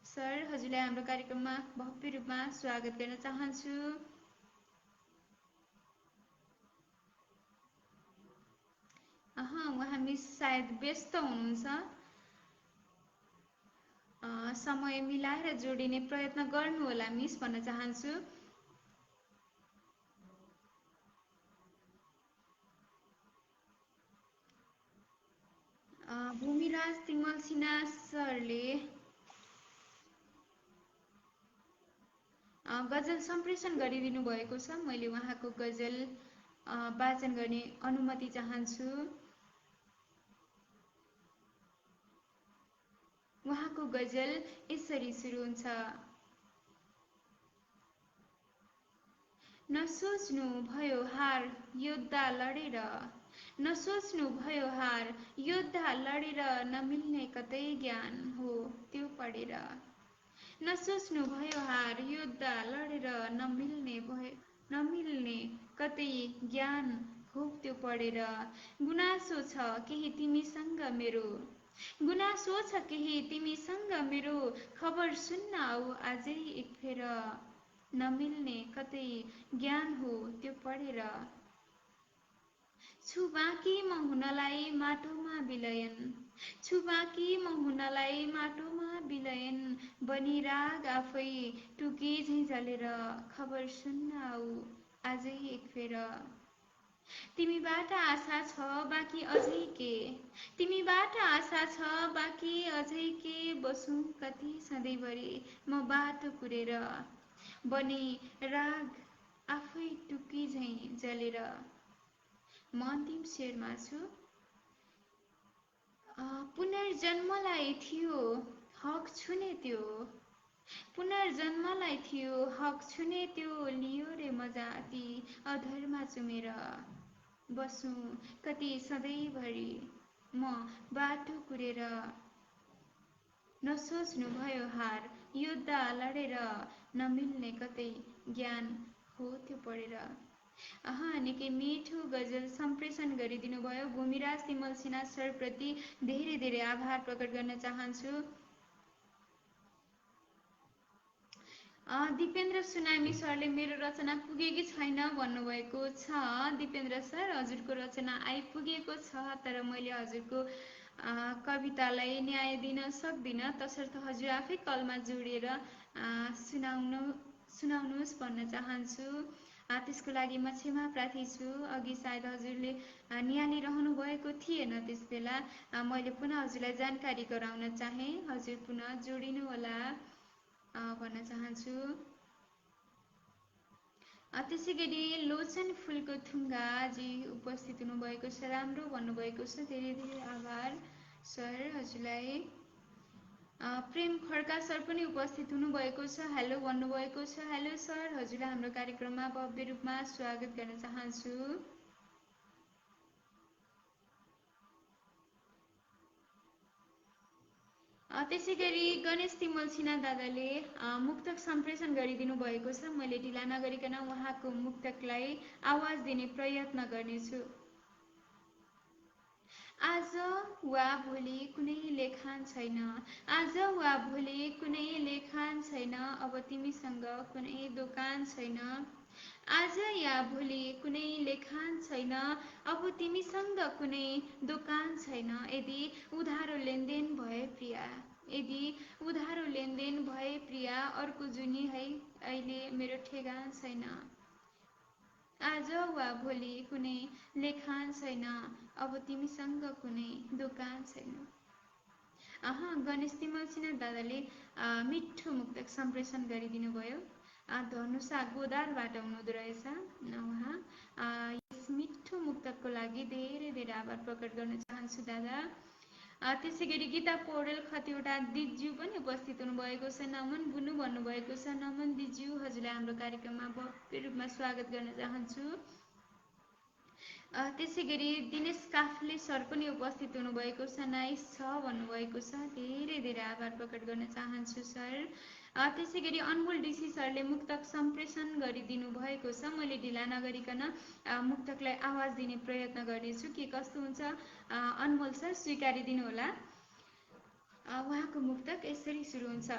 सर, हजुरलाई हाम्रो कार्यक्रममा भव्य रूपमा स्वागत गर्न चाहन्छु। उहाँ मिस सायद व्यस्त हुनुहुन्छ, समय मिलाएर जोडिने प्रयत्न गर्नुहोला मिस भन्न चाहन्छु। भूमिराज तिमल सिन्हा सरले गजल सम्प्रेषण गरिदिनु भएको छ, मैले उहाँको गजल वाचन गर्ने अनुमति चाहन्छु। उहाँको गजल यसरी सुरु हुन्छ। नसोच्नु भयो हार योद्धा लडेर, नसोच्नु भयो हार योद्धा लडेर, नमिल्ने कतै ज्ञान हो त्यो पढेर। नसोच्नु भयो हार योद्धा लडेर, नमिल्ने कतै ज्ञान हो त्यो पढेर। गुनासो छ केही तिमीसँग मेरो, गुनासो छ केही तिमीसँग मेरो, खबर सुन्न आऊ आजै एक फेर। नमिल्ने कतै ज्ञान हो त्यो पढेर। छु बाँकी म हुनलाई माटोमा विलयन, छु बाँकी म हुनलाई माटोमा विलयन, बनी राग आफै टुकी झैँ जलेर, खबर सुन्न आऊ आजै एक फेर। तिमीबाट आशा छ बाँकी अझै के, तिमीबाट आशा छ बाँकी अझै के, बसौँ कति सधैँभरि म बाटो कुरेर, बनी राग आफै टुकी झैँ जलेर। म अन्तिम शेरमा छु। पुनर्जन्मलाई थियो हक छुने त्यो, पुनर्जन्मलाई थियो हक छुने त्यो लियो रे मजा ती अधरमा चुमेर बसु कति सधैँभरि म बाटो कुरेर नसोच्नु भयो हार योद्धा लडेर नमिल्ने कतै ज्ञान हो त्यो पढेर निकै मिठो गजल सम्प्रेषण गरिदिनु भयो। भूमिराज तिमल सिन्हा सरप्रति धेरै धेरै आभार प्रकट गर्न चाहन्छु। दिपेन्द्र सुनामी सरले मेरो रचना पुगेकी छैन भन्नुभएको छ। दिपेन्द्र सर, हजुरको रचना आइपुगेको छ, तर मैले हजुरको कवितालाई न्याय दिन सक्दिनँ, तसर्थ हजुर आफै कलमा जोडेर सुनाउनुहोस् भन्न चाहन्छु। त्यसको लागि म क्षमा प्रार्थी छु। अघि सायद हजुरले निहालिरहनु भएको थिएन, त्यस बेला मैले पुनः हजुरलाई जानकारी गराउन चाहेँ। हजुर पुनः जोडिनु होला भन्न चाहन्छु। त्यसै गरी लोचन फुलको थुङ्गाजी उपस्थित हुनुभएको छ, राम्रो भन्नुभएको छ, धेरै धेरै आभार सर हजुरलाई। प्रेम खड्का सर पनि उपस्थित हुनुभएको छ, हेलो भन्नुभएको छ। हेलो सर, हजुरलाई हाम्रो कार्यक्रममा भव्य रूपमा स्वागत गर्न चाहन्छु। त्यसै गरी गणेश तिमल सिन्हा दादाले मुक्तक सम्प्रेषण गरिदिनु भएको छ। मैले ढिला नगरिकन उहाँको मुक्तकलाई आवाज दिने प्रयत्न गर्नेछु। आज वा भोलि कुनै लेखान छैन, आज वा भोलि कुनै लेखान छैन, अब तिमीसँग कुनै दोकान छैन। आज या भोलि कुनै लेखान छैन, अब तिमीसँग कुनै दोकान छैन। यदि उधारो लेनदेन भए प्रिया, यदि उधारो लेनदेन भए प्रिया, अर्को जुनी है अहिले मेरो ठेगान छैन। आज वा भोलि कुनै लेखान छैन, अब तिमीसँग कुनै दोकान छैन। गणेश तिमल सिन्हा दादाले मिठो मुक्तक सम्प्रेषण गरिदिनु भयो। धनुषा गोदारबाट हुनुहुँदो रहेछ उहाँ। यस मिठो मुक्तकको लागि धेरै धेरै आभार प्रकट गर्न चाहन्छु दादा। त्यसै गरी गीता पौडेल खतिवटा दिज्यू पनि उपस्थित हुनुभएको छ। नमन बुनु भन्नुभएको छ। नमन दिज्यू, हजुरलाई हाम्रो कार्यक्रममा भव्य रूपमा स्वागत गर्न चाहन्छु। त्यसै गरी दिनेश काफले सर पनि उपस्थित हुनुभएको छ। नाइस छ भन्नुभएको छ, धेरै धेरै आभार प्रकट गर्न चाहन्छु सर। त्यसै गरी अनमोल डिसी सरले मुक्तक सम्प्रेषण गरिदिनु भएको छ। मैले ढिला नगरिकन मुक्तकलाई आवाज दिने प्रयत्न गर्नेछु। के कस्तो हुन्छ अनमोल सर, स्वीकारिदिनु होला। उहाँको मुक्तक यसरी सुरु हुन्छ।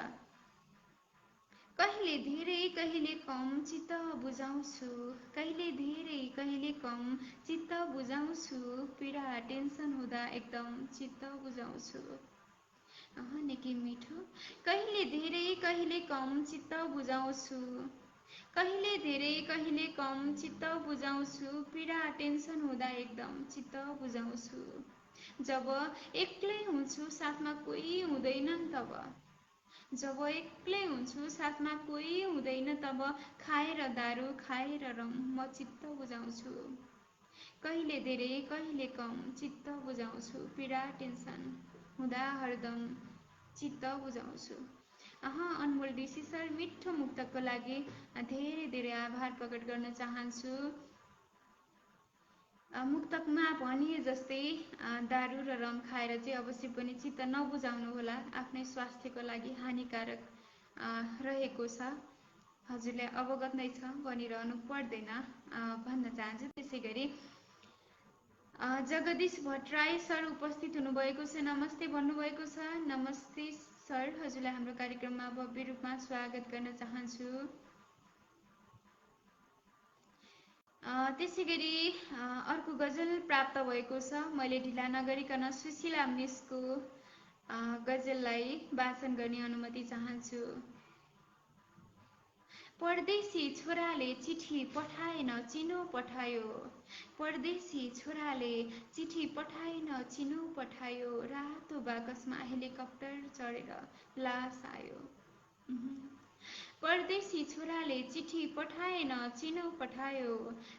कहिले धेरै कहिले कम चित्त बुझाउँछु, कहिले धेरै कहिले कम चित्त बुझाउँछु, पीडा टेन्सन हुँदा एकदम चित्त बुझाउँछु। निकै मिठो। कहिले धेरै कहिले कम चित्त बुझाउँछु, कहिले धेरै कहिले कम चित्त बुझाउँछु, पीडा टेन्सन हुँदा एकदम चित्त बुझाउँछु। जब एक्लै हुन्छु साथमा कोही हुँदैनन् तब, जब एक्लै हुन्छु साथमा कोही हुँदैन तब, खाएर दारू खाएर रम म चित्त बुझाउँछु। कहिले धेरै कहिले कम चित्त बुझाउँछु, पीडा टेन्सन हुँदा हरदम चित्त बुझाउँछु। अनमोल डिसी सर, मिठो मुक्तकको लागि धेरै धेरै आभार प्रकट गर्न चाहन्छु। मुक्तकमा भनिए जस्तै दारू र रम खाएर चाहिँ अवश्य पनि चित्त नबुझाउनु होला, आफ्नै स्वास्थ्यको लागि हानिकारक रहेको छ। हजुरलाई अवगत नै छ, भनिरहनु पर्दैन भन्न चाहन्छु। त्यसै गरी जगदीश भट्टराई सर उपस्थित हुनुभएको छ। नमस्ते भन्नुभएको छ। नमस्ते सर, हजुरलाई हाम्रो कार्यक्रममा भव्य रूपमा स्वागत गर्न चाहन्छु। त्यसै गरी अर्को गजल प्राप्त भएको छ। मैले ढिला नगरिकन सुशीला मिसको गजललाई वाचन गर्ने अनुमति चाहन्छु। परदेशी छोराले चिठी पठाएन चिनो पठायो, परदेशी छोराले चिठी पठाएन चिनो पठायो, रातो बाकसमा हेलिकप्टर चढेर लास आयो। परदेशी छोराले चिठी पठाएन चिनो पठायो,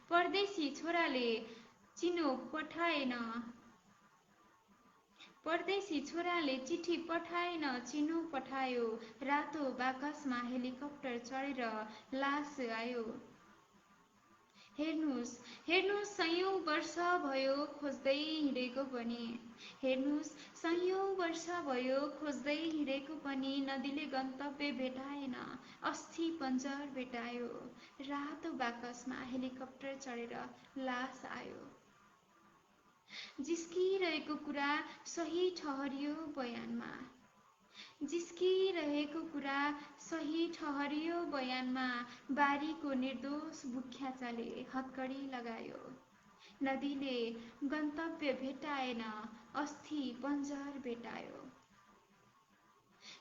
परदेशी छोराले चिनो पठाएन, परदेशी छोराले चिठी पठाएन चिनो पठायो, रातो बाकसमा हेलिकप्टर चढेर लास आयो। हेर्नुस् हेर्नुस् सयौं वर्ष भयो खोज्दै हिँडेको पनि, हेर्नुस् सयौं वर्ष भयो खोज्दै हिँडेको पनि, नदीले गन्तव्य भेटाएन अस्ति पन्जर भेटायो, रातो बाकसमा हेलिकप्टर चढेर लास आयो। जिस्किरहेको कुरा सही ठहरियो बयानमा, जिस्किरहेको कुरा सही ठहरियो बयानमा, बारीको निर्दोष बुख्याचाले हत्कडी लगायो। नदीले गन्तव्य भेटाएन अस्ति पन्जर भेटायो।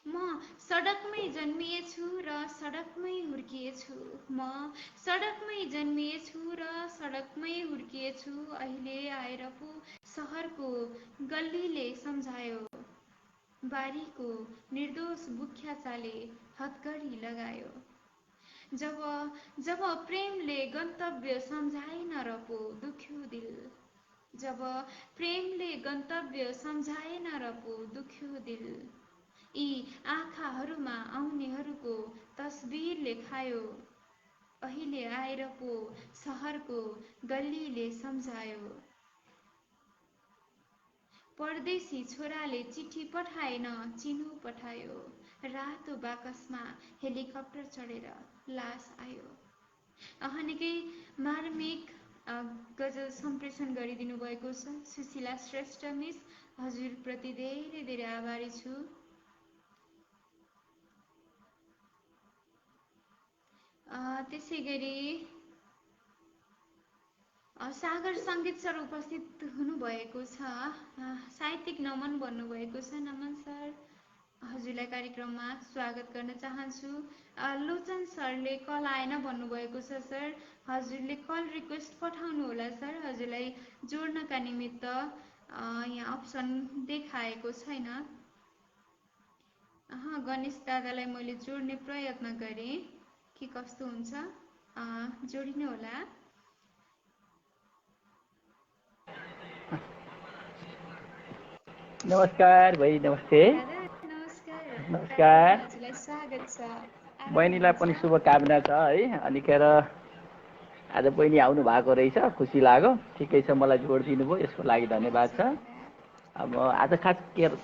म सडकमै जन्मिएछु र सडकमै हुर्किएछु, म सडकमै जन्मिएछु र सडकमै हुर्किएछु, अहिले आएर पो सहरको गल्लीले सम्झायो, बारीको निर्दोष बुख्याचाले हत्कडी लगायो। जब जब प्रेमले गन्तव्य सम्झाएन र पो दुख्यो दिल, जब प्रेमले गन्तव्य सम्झाएन र पो दुख्यो दिल, यी आँखाहरूमा आउनेहरूको तस्बिर लेखायो, अहिले आएर पो सहरको गल्लीले सम्झायो। परदेशी छोराले चिठी पठाएन चिनो पठायो, रातो बाकसमा हेलिकप्टर चढेर लास आयो। निकै मार्मिक गजल सम्प्रेषण गरिदिनु भएको छ सुशीला श्रेष्ठ मिस, हजुरप्रति धेरै धेरै आभारी छु। त्यसै गरी सागर सङ्गीत सर उपस्थित हुनुभएको छ, साहित्यिक नमन भन्नुभएको छ। नमन सर, हजुरलाई कार्यक्रममा स्वागत गर्न चाहन्छु। लोचन सरले कल आएन भन्नुभएको छ सर, हजुरले कल रिक्वेस्ट पठाउनु होला सर, हजुरलाई जोड्नका निमित्त यहाँ अप्सन देखाएको छैन। गणेश दादालाई मैले जोड्ने प्रयत्न गरेँ, के कस्तो हुन्छ, जोडिनु होला। नमस्कार भाइ, नमस्ते। नमस्कार, नमस्कार। हजुरलाई स्वागत छ। बहिनीलाई पनि शुभकामना छ है। अनिखेर आज बहिनी आउनु भएको रहेछ, खुसी लाग्यो। ठिकै छ, मलाई जोड दिनुभयो, यसको लागि धन्यवाद छ। अब आज खास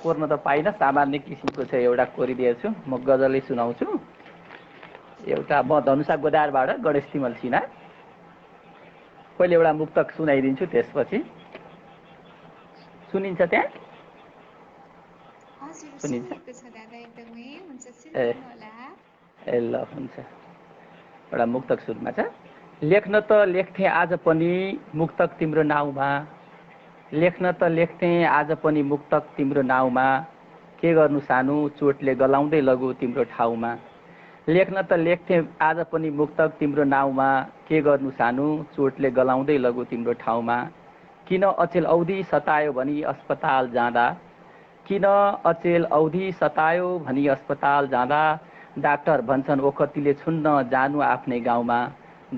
कोर्न त पाइनँ, सामान्य किसिमको छ एउटा कोरिदिएछु। म गजलै सुनाउँछु। एउटा म धनुषा गोदारबाट गणेश तिमल सिन्हा, पहिले एउटा मुक्तक सुनाइदिन्छु, त्यसपछि सुनिन्छ त्यहाँ? ए ल, हुन्छ। एउटा मुक्तक सुरुमा छ। लेख्न त लेख्थेँ आज पनि मुक्तक तिम्रो नाउँमा, लेख्न त लेख्थेँ आज पनि मुक्तक तिम्रो नाउँमा, के गर्नु सानो चोटले गलाउँदै लगु तिम्रो ठाउँमा। लेख्न त लेख्थेँ आज पनि मुक्तक तिम्रो नाउँमा, के गर्नु सानो चोटले गलाउँदै लगु तिम्रो ठाउँमा। किन अचेल औधी सतायो भनी अस्पताल जाँदा, किन अचेल औधी सतायो भनी अस्पताल जाँदा, डाक्टर भन्छन् ओखतीले छुन्न जानु आफ्नै गाउँमा,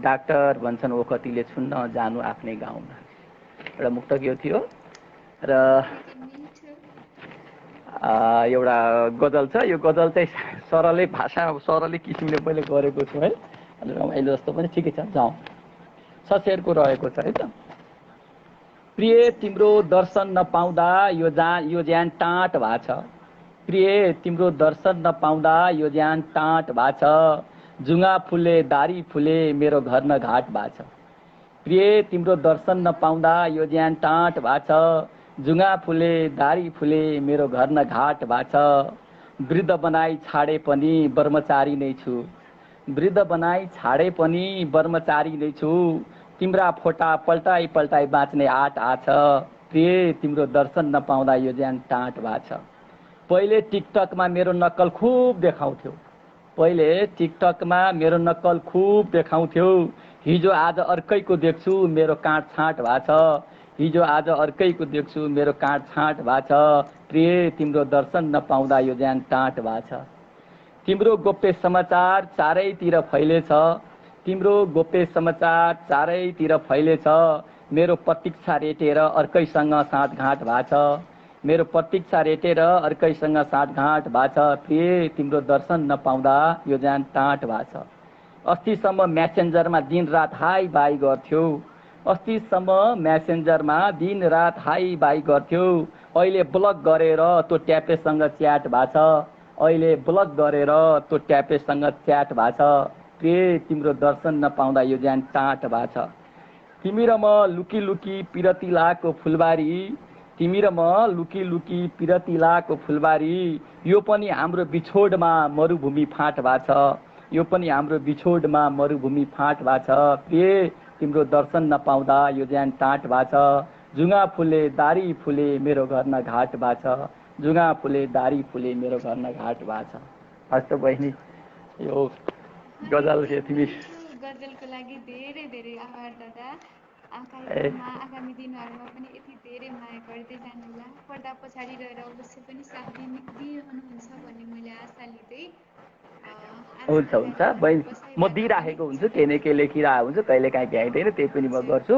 डाक्टर भन्छन् ओखतीले छुन्न जानु आफ्नै गाउँमा। एउटा मुक्तक यो थियो। र एउटा गजल छ। यो गजल चाहिँ सरलै भाषा, सरलै किसिमले मैले गरेको छु है, अनि रमाइलो जस्तो पनि ठिकै छ। जाउँ, सशेरको रहेको छ है त। प्रिय तिम्रो दर्शन नपाउँदा यो ज्यान टाँट भएको छ, प्रिय तिम्रो दर्शन नपाउँदा यो ज्यान टाँट भएको छ, जुङ्गा फुले दारी फुले मेरो घर न घाट भएको छ। प्रिय तिम्रो दर्शन नपाउँदा यो ज्यान टाँट भएको छ, जुङ्गा फुले दारी फुले मेरो घर न घाट भएको छ। वृद्ध बनाई छाडे पनि ब्रह्मचारी नै छु, वृद्ध बनाई छाडे पनि ब्रह्मचारी नै छु, तिम्रा फोटा पल्टाई पल्टाई बाँच्ने आँट आछ। प्रिय तिम्रो दर्शन नपाउँदा यो ज्यान टाँट भएको छ। पहिले टिकटकमा मेरो नक्कल खुब देखाउँथ्यो, पहिले टिकटकमा मेरो नक्कल खुब देखाउँथ्यो, हिजो आज अर्कैको देख्छु मेरो काँट छाँट भएको छ, हिजो आज अर्कैको देख्छु मेरो काँट छाँट भएको छ। प्रिय तिम्रो दर्शन नपाउँदा यो ज्यान टाँट भएको छ। तिम्रो गोप्य समाचार चारैतिर फैलेछ, तिम्रो गोप्य समाचार चारैतिर फैलेछ, मेरो प्रतीक्षा रेटेर अर्कैसँग साँठगाँठ भएको छ, मेरो प्रतीक्षा रेटेर अर्कैसँग साँठगाँठ भएको छ। प्रिय तिम्रो दर्शन नपाउँदा यो जान टाँट भएको छ। अस्तिसम्म म्यासेन्जरमा दिनरात हाई बाई गर्थ्यौ। अस्तिसम्म म्यासेन्जरमा दिनरात हाई बाई गर्थ्यौ। अहिले ब्लक गरेर त्यो ट्यापेसँग च्याट भएको छ। अहिले ब्लक गरेर त्यो ट्यापेसँग च्याट भएको छ। प्रिय तिम्रो दर्शन नपाउँदा यो ज्यान टाँट भएको छ। तिमी र म लुकी लुकी पिरती लाको फुलबारी, तिमी र म लुकी लुकी पिरती लाको फुलबारी, यो पनि हाम्रो बिछोडमा मरुभूमि फाँट भएको छ। यो पनि हाम्रो बिछोडमा मरुभूमि फाँट भएको छ। प्रिय तिम्रो दर्शन नपाउँदा यो ज्यान टाँट भएको छ। जुङ्गा फुले दारी फुले मेरो घर न घाट भएको छ। जुङ्गा फुले दारी फुले मेरो घर न घाट भएको छ। हस् त बहिनी, यो गजल तिमी गजलको लागि धेरै धेरै आभार दादा। कार्यक्रममा आगामी दिनहरूमा पनि यति धेरै माया गर्दै जानुहोला। पर्दा पछाडि रहेर अवश्य पनि साथ दिइरहनुहुन्छ भन्ने मैले आशा लिँदै हुन्छ हुन्छ बहिनी, म दिइराखेको हुन्छु, केही न केही लेखिरहेको हुन्छु, कहिले काहीँ भ्याइँदैन, त्यही पनि म गर्छु।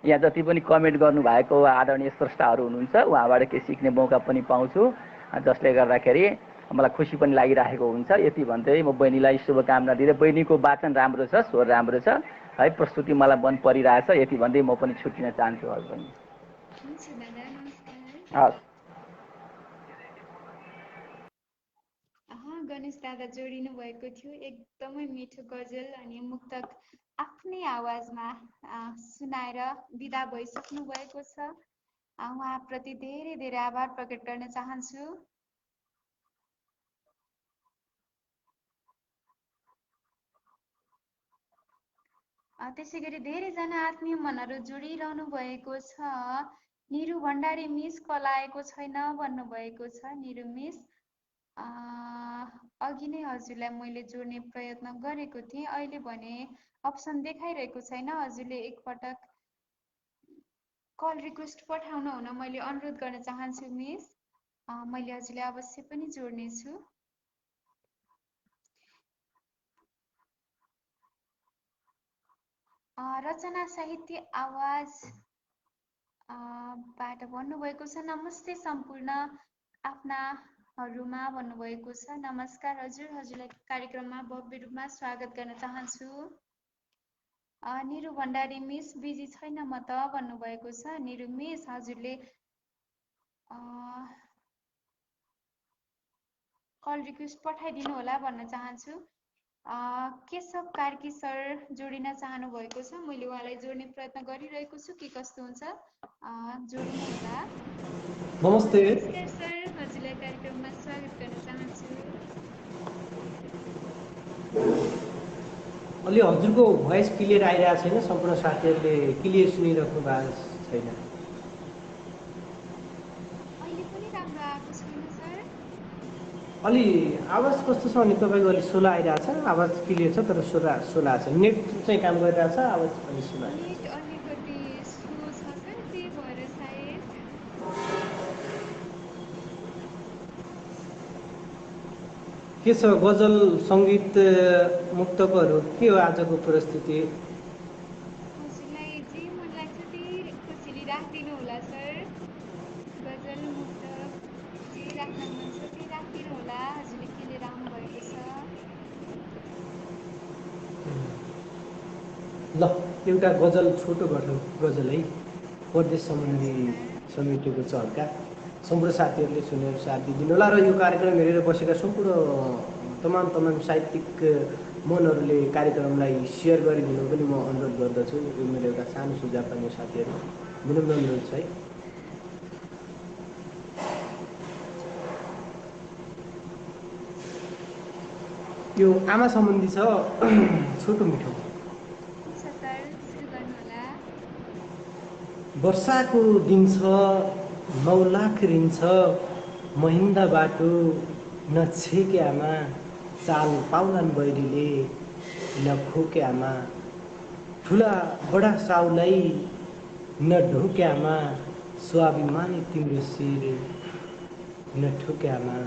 यहाँ जति पनि कमेन्ट गर्नुभएको आदरणीय स्रष्टाहरू हुनुहुन्छ, उहाँबाट केही सिक्ने मौका पनि पाउँछु, जसले गर्दाखेरि मलाई खुसी पनि लागिरहेको हुन्छ। यति भन्दै म बहिनीलाई शुभकामना दिँदै, बहिनीको वाचन राम्रो छ, स्वर राम्रो छ है, प्रस्तुति मलाई मन परिरहेछ, यति भन्दै म पनि छुट्टिन चाहन्छु। हजुर बहिनी, हस्। गणेश दादा जोडिनु भएको थियो। एकदमै मिठो गजल अनि मुक्तक आफ्नै आवाजमा सुनाएर बिदा भइसक्नु भएको छ। उहाँप्रति धेरै धेरै आभार प्रकट गर्न चाहन्छु। त्यसै गरी धेरैजना आत्मीय मनहरू जोडिरहनु भएको छ। निरु भण्डारी मिस कल आएको छैन भन्नुभएको छ। निरु मिस, अघि नै हजुरलाई मैले जोड्ने प्रयत्न गरेको थिएँ, अहिले भने अप्सन देखाइरहेको छैन। हजुरले एकपटक कल रिक्वेस्ट पठाउन हुन मैले अनुरोध गर्न चाहन्छु मिस। मैले हजुरलाई अवश्य पनि जोड्नेछु। रचना साहित्य आवाज बाट भन्नुभएको छ, नमस्ते सम्पूर्ण आफ्नाहरूमा भन्नुभएको छ। नमस्कार हजुर, हजुरलाई कार्यक्रममा भव्य रूपमा स्वागत गर्न चाहन्छु। निरु भण्डारी मिस, बिजी छैन म त भन्नुभएको छ। निरु मिस, हजुरले कल रिक्वेस्ट पठाइदिनु होला भन्न चाहन्छु। केशव कार्की सर जोडिन चाहनु भएको छ। मैले उहाँलाई जोड्ने प्रयत्न गरिरहेको छु, के कस्तो हुन्छ जोडिनु होला। नमस्ते। नमस्कार सर, हजुरलाई कार्यक्रममा स्वागत गर्न चाहन्छु। अलि हजुरको भोइस क्लियर आइरहेको छैन, सम्पूर्ण साथीहरूले क्लियर सुनिराख्नु भएको छैन। अहिले पनि राम्रो आएको छैन सर। अलि आवाज कस्तो छ भने तपाईँको अलि सोला आइरहेको छ, आवाज क्लियर छ तर सोला छ। नेट चाहिँ काम गरिरहेको छ, आवाज अलि सोला। नेट अलिकति स्लो छ सर, त्यही भएर सायद। के छ गजल सङ्गीत मुक्तकहरू के हो आजको प्रस्तुति? हजुरलाई जे मन लाग्छ त्यही खुसीले राखिदिनु होला सर। गजल मुक्तक जे राख्न मन छ त्यही राखिदिनु होला। हजुरले के लिएर आउनु भएको छ? ल, एउटा गजल छोटो गजल है, परदेश सम्बन्धी समेटेको छ हल्का। सम्पूर्ण साथीहरूले सुनेर साथ दिइदिनु होला र यो कार्यक्रम हेरेर बसेका सम्पूर्ण तमाम साहित्यिक मनहरूले कार्यक्रमलाई सेयर गरिदिनु पनि म अनुरोध गर्दछु। यो मेरो एउटा सानो सुझाव पाउने साथीहरू विनम्र अनुरोध छ है। यो आमा सम्बन्धी छ, छोटो मिठो। हुन्छ सर, सुरु गर्नुहोला। वर्षाको दिन छ, 9 लाख ऋण छ, महिन्दा बाटो नछेके आमा, चाल पाउलान् बैरीले नखोके आमा, ठुला बडा साउलाई नढोके आमा, स्वाभिमानी तिम्रो शिर नठोके आमा,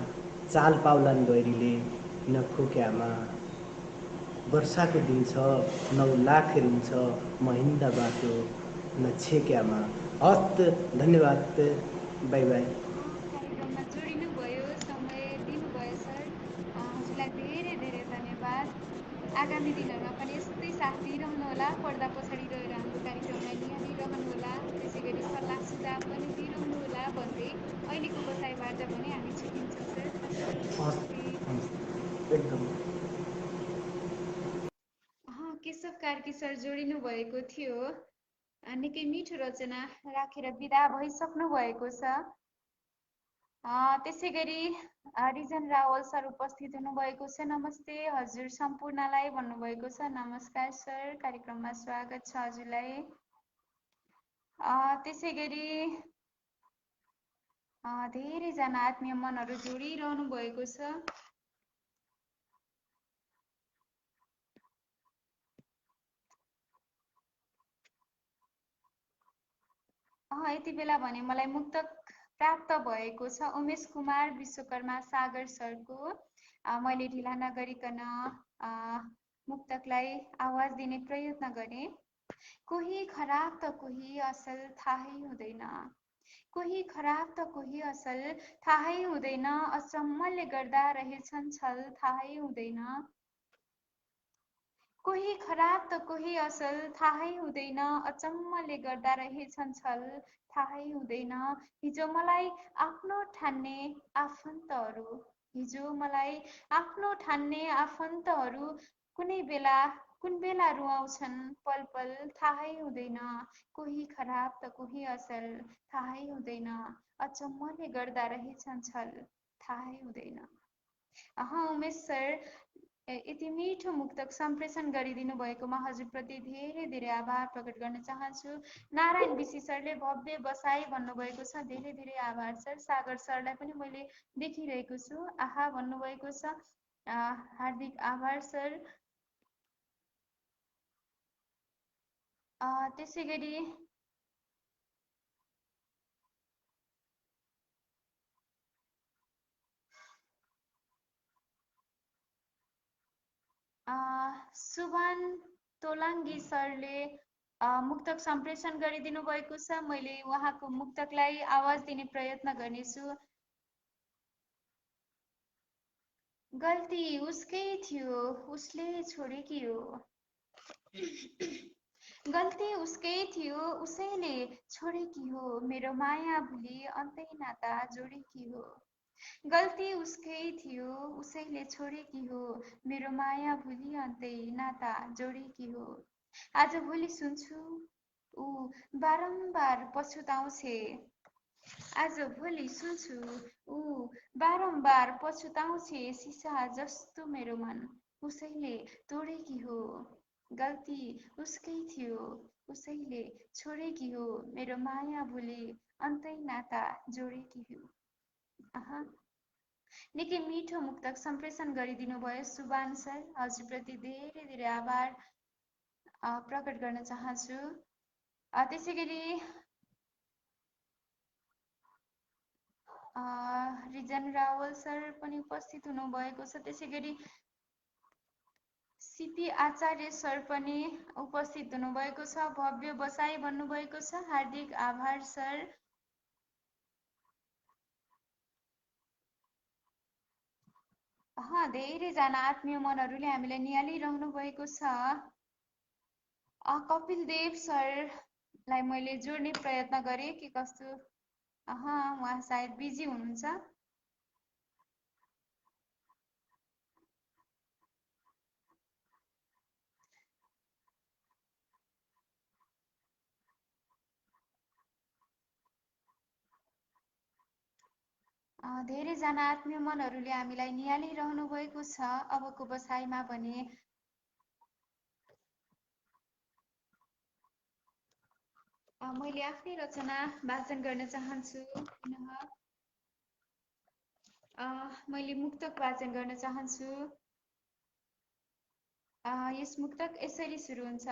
चाल पाउलान् बैरीले नखोके आमा। वर्षाको दिन छ, 9 लाख ऋण छ, महिन्दा बाटो नछेके आमा। हस्त, धन्यवाद, बाई बाई। आगामी दिनहरूमा पनि यस्तै साथ दिइरहनुहोला, पर्दा पछाडि रहेर हाम्रो कार्यक्रमलाई निहालिरहनुहोला, त्यसै गरी सल्लाह सुझाव पनि दिइरहनुहोला भन्दै अहिलेको बसाइबाट भने हामी छुटिन्छौँ सर। हस् सर, हस् नमस्ते। हस् एकदम केशव कार्की सर जोडिनु भएको थियो। निकै मिठो रचना राखेर विदा भइसक्नु भएको छ। त्यसै गरी रिजन रावल सर उपस्थित हुनुभएको छ। नमस्ते हजुर सम्पूर्णलाई भन्नुभएको छ। नमस्कार सर, कार्यक्रममा स्वागत छ हजुरलाई। त्यसै गरी धेरैजना आत्मीय मनहरू जोडिरहनु भएको छ। यति बेला भने मलाई मुक्तक प्राप्त भएको छ उमेश कुमार विश्वकर्मा सागर सरको। मैले ढिला नगरिकन मुक्तकलाई आवाज दिने प्रयत्न गरेँ। कोही खराब त कोही असल थाहै हुँदैन, कोही खराब त कोही असल थाहै हुँदैन, अचम्मले गर्दा रहेछन् छल थाहै हुँदैन, कोही खराब त कोही असल थाहै हुँदैन, अचम्मले गर्दा रहेछन् छल थाहै हुँदैन। हिजो मलाई आफ्नो ठान्ने आफन्तहरू, हिजो मलाई आफ्नो ठान्ने आफन्तहरू कुन बेला रुवाउँछन् पल पल थाहै हुँदैन, कोही खराब त कोही असल थाहै हुँदैन, अचम्मले गर्दा रहेछन् छल थाहै हुँदैन। उमेश सर, यति मिठो मुक्तक सम्प्रेषण गरिदिनु भएकोमा हजुरप्रति धेरै धेरै आभार प्रकट गर्न चाहन्छु। नारायण विशी सरले भव्य बसाई भन्नुभएको छ, धेरै धेरै आभार सर। सागर सरलाई पनि मैले देखिरहेको छु, आहा भन्नुभएको छ, हार्दिक आभार सर। त्यसै गरी सुभान तोलाङ्गी सरले मुक्तक सम्प्रेषण गरिदिनु भएको छ। मैले उहाँको मुक्तकलाई आवाज दिने प्रयत्न गर्नेछु। गल्ती उसकै थियो, उसले छोडेकी हो, गल्ती उसकै थियो, उसैले छोडेकी हो, मेरो माया भुली अन्तै नाता जोडेकी हो, गल्ती उसकै थियो, उसैले छोडेकी हो, मेरो माया भुली अन्तै नाता जोडेकी हो। आज भोलि सुन्छु ऊ बारम्बार पछुताउँछे, आज भोलि सुन्छु ऊ बारम्बार पछुताउँछे, सिसा जस्तो मेरो मन उसैले तोडेकी हो, गल्ती उसकै थियो, उसैले छोडेकी हो, मेरो माया भुली अन्तै नाता जोडेकी हो। निकै मिठो मुक्तक सम्प्रेषण गरिदिनु भयो सुभान सर, हजुरप्रति धेरै धेरै आभार प्रकट गर्न चाहन्छु। त्यसै गरी रिजन रावल सर पनि उपस्थित हुनुभएको छ। त्यसै गरी सिपी आचार्य सर पनि उपस्थित हुनुभएको छ, भव्य बसाई भन्नुभएको छ, हार्दिक आभार सर। धेरैजना आत्मीय मनहरूले हामीलाई निहालिरहनु भएको छ। कपिल देव सरलाई मैले जोड्ने प्रयत्न गरेँ कि कस्तो, उहाँ सायद बिजी हुनुहुन्छ। धेरैजना आत्मीय मनहरूले हामीलाई निहालिरहनु भएको छ। अबको बसाइमा भने मैले आफ्नै रचना वाचन गर्न चाहन्छु। मैले मुक्तक वाचन गर्न चाहन्छु। यस मुक्तक यसरी सुरु हुन्छ।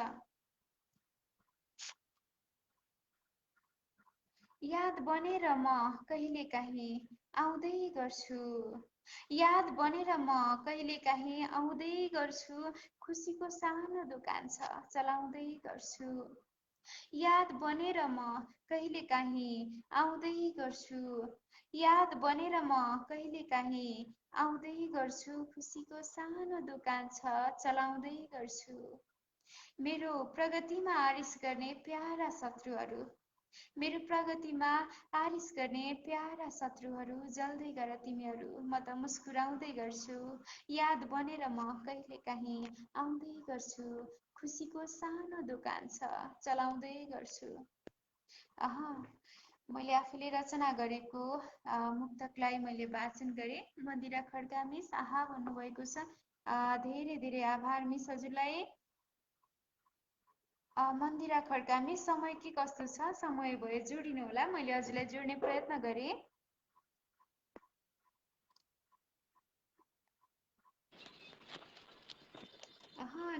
याद बनेर म कहिलेकाहीँ आउँदै गर्छु, याद बनेर म कहिलेकाहीँ आउँदै गर्छु, खुसीको सानो दोकान छ चलाउँदै गर्छु, याद बनेर म कहिलेकाहीँ आउँदै गर्छु, याद बनेर म कहिलेकाहीँ आउँदै गर्छु, खुसीको सानो दोकान छ चलाउँदै गर्छु। मेरो प्रगतिमा आरिस गर्ने प्यारा शत्रुहरू, मेरो प्रगतिमा आरिस गर्ने प्यारा शत्रुहरू, जल्दै गर तिमीहरू, म त मुस्कुराउँदै गर्छु। याद बनेर म कहिलेकाहीँ आउँदै गर्छु, खुसीको सानो दोकान छ चलाउँदै गर्छु। अह मैले आफूले रचना गरेको मुक्तकलाई मैले वाचन गरेँ। मन्दिरा खड्का मिस आहा भन्नुभएको छ। धेरै धेरै आभार मिस हजुरलाई। मन्दिरा खड्का मिस समय के कस्तो छ? समय भयो जोडिनु होला, मैले हजुरलाई जोड्ने प्रयत्न गरेँ।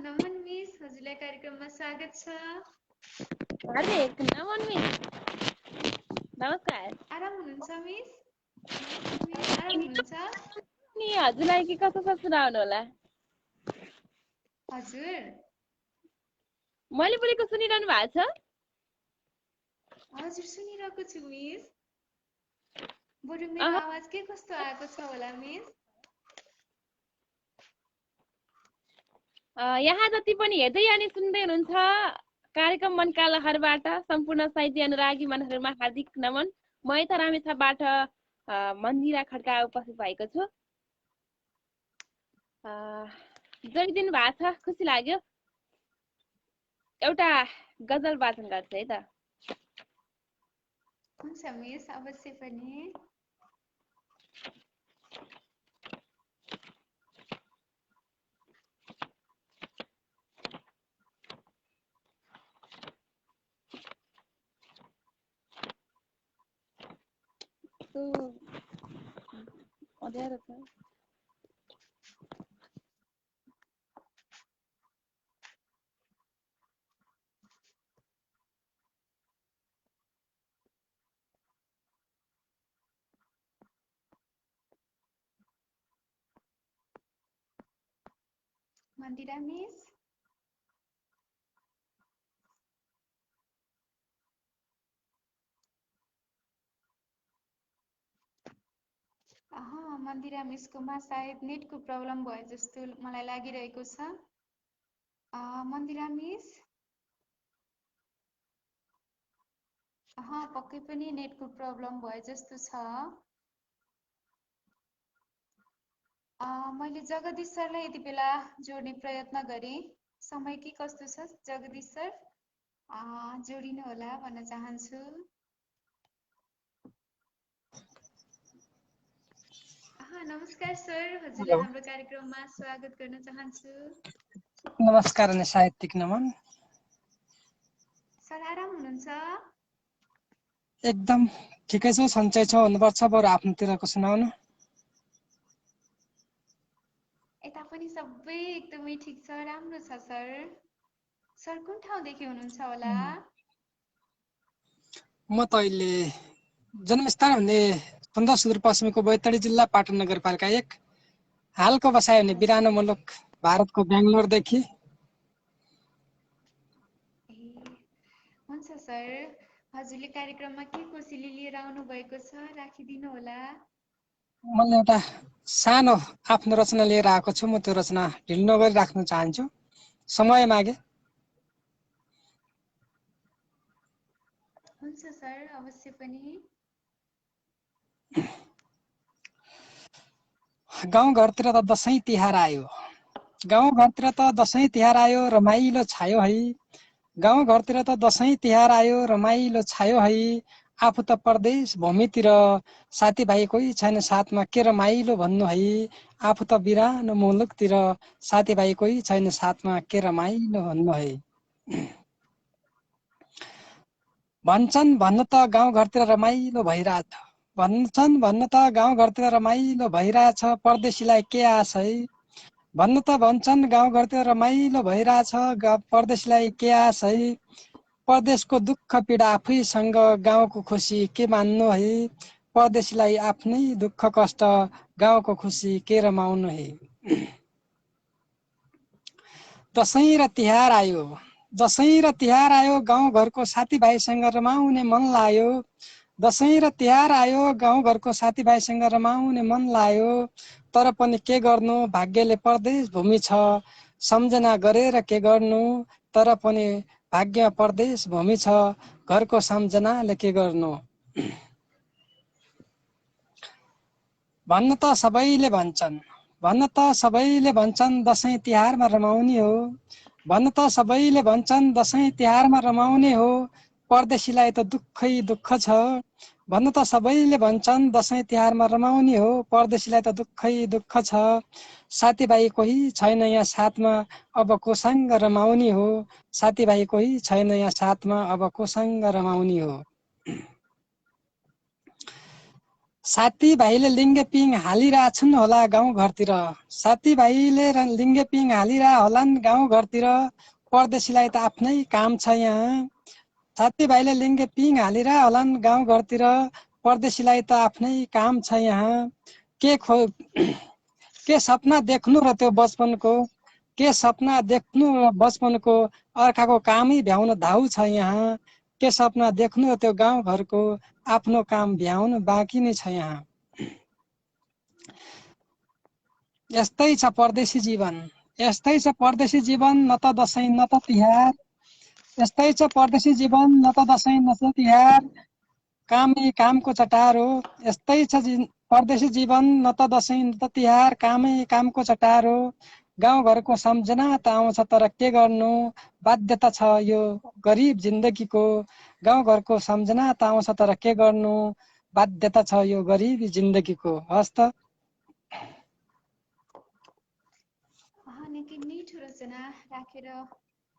नमन मिस हजुरलाई कार्यक्रममा स्वागत छ। नमन मिस नमस्कार। आराम हुनुहुन्छ मिस? नमस्ते मिस, आराम हुनुहुन्छ? नि हजुरलाई के कस्तो छ सुनाउनु होला। हजुर मैले बोलेको सुनिरहनु भएको छ? हजुर सुनिरहेको छु मिस। बरु मेरो आवाज के कस्तो आएको छ होला मिस? यहाँ जति पनि हेर्दै अनि सुन्दै हुनुहुन्छ कार्यक्रम मनका लहरबाट सम्पूर्ण साहित्य अनुरागी मनहरूमा हार्दिक नमन। म यता रामेछापबाट मन्दिरा खड्का उपस्थित भएको छु। जोडिदिनु भएको छ, खुसी लाग्यो। एउटा गजल वाचन गर्छु है त। हुन्छ मिस, अवश्य पनि। अँध्यारो छ। मन्दिरा मिस मन्दिरा मिसकोमा सायद नेटको प्रब्लम भयो जस्तो मलाई लागिरहेको छ। मन्दिरा मिस पक्कै पनि नेटको प्रब्लम भयो जस्तो छ। मैले जगदीश सरलाई यति बेला जोड्ने प्रयत्न गरेँ। समय के कस्तो छ जगदीश सर? जोडिनु होला भन्न चाहन्छु। नमस्कार सर, हजुरलाई हाम्रो कार्यक्रममा स्वागत गर्न चाहन्छु। नमस्कार अनि साहित्यिक नमन। सर आराम हुनुहुन्छ? एकदम ठिकै छ, सन्चै छ हुनुपर्छ। बरु आफ्नोतिरको सुनाउनु। यता पनि सबै एकदमै ठिक छ, राम्रो छ सर। सर कुन ठाउँदेखि हुनुहुन्छ होला? म त अहिले जन्मस्थान हुने सुन्दर सुदूरपश्चिमको बैतडी जिल्ला पाटन नगरपालिका 1, हालको बसाइ हुने बिरानो मुलुक भारतको बेङ्गलोरदेखि। हुन्छ सर, हजुरले कार्यक्रममा के कोसिली लिएर आउनु भएको छ राखिदिनु होला। मैले एउटा सानो आफ्नो रचना लिएर आएको छु। म त्यो रचना ढिलो नगरी राख्न चाहन्छु, समय मागे। हुन्छ सर, अवश्य पनि। गाउँघरतिर त दसैँ तिहार आयो, गाउँघरतिर त दसैँ तिहार आयो, रमाइलो छायो है। गाउँघरतिर त दसैँ तिहार आयो, रमाइलो छायो है। आफू त परदेश भूमितिर, साथीभाइ कोही छैन साथमा, के रमाइलो भन्नु है। आफू त बिरानो मुलुकतिर, साथीभाइ कोही छैन साथमा, के रमाइलो भन्नु है। भन्छन् भन्न त गाउँघरतिर रमाइलो भइरहेछ, भन्छन् भन्न त गाउँघरतिर रमाइलो भइरहेछ, परदेशीलाई के आश है। भन्न त भन्छन् गाउँघरतिर रमाइलो भइरहेछ, परदेशीलाई के आश है। परदेशको दुःख पीडा आफैसँग, गाउँको खुसी के मान्नु है। परदेशीलाई आफ्नै दुःख कष्ट, गाउँको खुसी के रमाउनु है। दसैँ र तिहार आयो, दसैँ र तिहार आयो, गाउँघरको साथीभाइसँग रमाउने मन लाग्यो। दसैँ र तिहार आयो, गाउँघरको साथीभाइसँग रमाउने मन लायो। तर पनि के गर्नु, भाग्यले परदेश भूमि छ। सम्झना गरेर के गर्नु, तर पनि भाग्य परदेश भूमि छ। घरको सम्झनाले के गर्नु। भन्न त सबैले भन्छन् दसैँ तिहारमा रमाउने हो। भन्न त सबैले भन्छन् दसैँ तिहारमा रमाउने हो। परदेशीलाई त दुःखै दुःख छ। भन्न त सबैले भन्छन् दसैँ तिहारमा रमाउने हो। परदेशीलाई त दुःखै दुःख छ। साथीभाइ कोही छैन यहाँ साथमा, अब कोसँग रमाउने हो। साथीभाइ कोही छैन यहाँ साथमा, अब कोसँग रमाउने हो। साथीभाइले लिङ्गे पिङ हालिरहेछन् होला गाउँघरतिर। साथीभाइले लिङ्गे पिङ हालिरह होलान् गाउँघरतिर। परदेशीलाई त आफ्नै काम छ यहाँ। साथीभाइले लिङ्गे पिङ हालिरह होलान् गाउँघरतिर। परदेशीलाई त आफ्नै काम छ यहाँ। के सपना देख्नु र त्यो बचपनको, के सपना देख्नु र बचपनको, अर्काको कामै भ्याउन धाउ छ यहाँ। के सपना देख्नु र त्यो गाउँघरको, आफ्नो काम भ्याउनु बाँकी नै छ यहाँ। यस्तै छ परदेशी जीवन, यस्तै छ परदेशी जीवन, न त दसैँ न त तिहार। यस्तै छ परदेशी जीवन, न त दसैँ न त तिहार। कामै कामको चटार हो। यस्तै छ परदेशी जीवन, न त दसैँ न त तिहार। कामै कामको चटार हो। गाउँघरको सम्झना त आउँछ तर के गर्नु, बाध्यता छ यो गरिब जिन्दगीको। गाउँघरको सम्झना त आउँछ तर के गर्नु, बाध्यता छ यो गरिब जिन्दगीको। हस् त। निकै मिठो रचना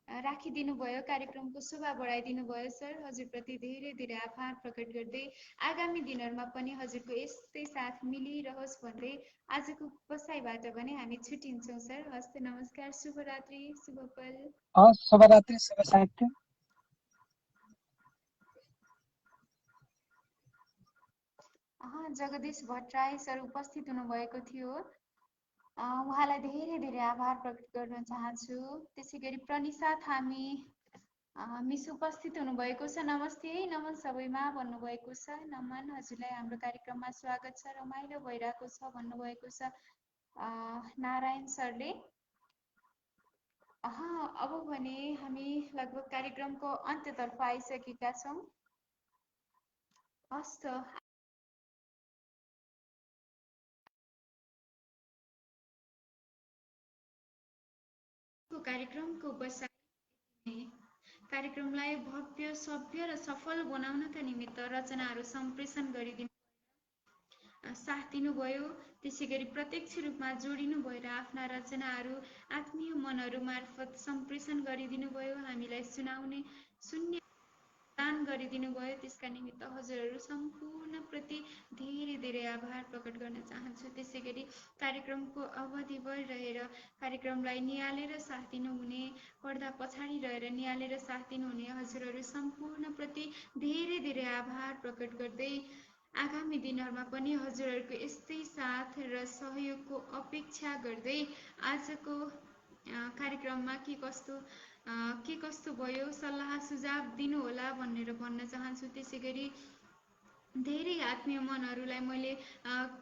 राखिदिनु भयो, कार्यक्रमको शोभा बढाइदिनु भयो सर। हजुरप्रति धेरै धेरै आभार प्रकट गर्दै आगामी दिनहरूमा पनि हजुरको यस्तै साथ मिलिरहोस् भन्दै आजको बसाइबाट भने हामी छुट्टिन्छौँ सर। हस्त, नमस्कार, शुभरात्रि, शुभ पल। हस्, शुभरात्रि, शुभ साहित्य। जगदीश भट्टराई सर उपस्थित हुनुभएको थियो। उहाँलाई धेरै धेरै आभार प्रकट गर्न चाहन्छु। त्यसै गरी प्रनिसा थामी मिस उपस्थित हुनुभएको छ। नमस्ते, नमन सबैमा भन्नुभएको छ। नमन, हजुरलाई हाम्रो कार्यक्रममा स्वागत छ, रमाइलो भइरहेको छ भन्नुभएको छ नारायण सरले। अब भने हामी लगभग कार्यक्रमको अन्त्यतर्फ आइसकेका छौँ। हस्त, कार्यक्रमको कार्यक्रमलाई भव्य, सभ्य र सफल बनाउनका निमित्त रचनाहरू सम्प्रेषण गरिदिनु साथ दिनुभयो। त्यसै गरी प्रत्यक्ष रूपमा जोडिनु भएर आफ्ना रचनाहरू आत्मीय मनहरू मार्फत सम्प्रेषण गरिदिनु भयो, हामीलाई सुन्ने दान गरिदिनु भयो। त्यसका निमित्त हजुरहरू सम्पूर्णप्रति धेरै धेरै आभार प्रकट गर्न चाहन्छु। त्यसै गरी कार्यक्रमको अवधिभर रहेर कार्यक्रमलाई निहालेर साथ दिनुहुने, पर्दा पछाडि रहेर निहालेर साथ दिनुहुने हजुरहरू सम्पूर्णप्रति धेरै धेरै आभार प्रकट गर्दै आगामी दिनहरूमा पनि हजुरहरूको यस्तै साथ र सहयोगको अपेक्षा गर्दै आजको कार्यक्रममा के कस्तो भयो सल्लाह सुझाव दिनुहोला भनेर भन्न चाहन्छु। त्यसै गरी धेरै आत्मीय मनहरूलाई मैले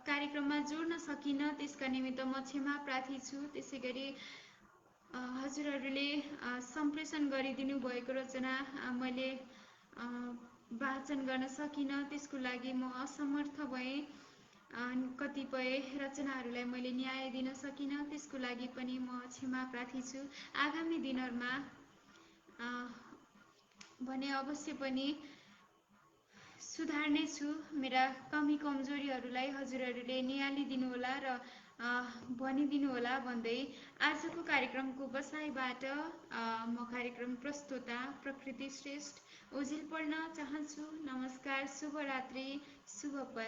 कार्यक्रममा जोड्न सकिनँ, त्यसका निमित्त म क्षमा प्रार्थी छु। त्यसै गरी हजुरहरूले सम्प्रेषण गरिदिनु भएको रचना मैले वाचन गर्न सकिनँ, त्यसको लागि म असमर्थ भएँ। कतिपय रचनाहरूलाई मैले न्याय दिन सकिनँ, त्यसको लागि पनि म क्षमा प्रार्थी छु। आगामी दिनहरूमा भने अवश्य पनि सुधार्नेछु। मेरा कमी कमजोरीहरूलाई हजुरहरूले निहालिदिनुहोला र भनिदिनुहोला भन्दै आजको कार्यक्रमको बसाइबाट म कार्यक्रम प्रस्तोता प्रकृति श्रेष्ठ ओझेल पढ्न चाहन्छु। नमस्कार, शुभरात्रि, शुभ पल।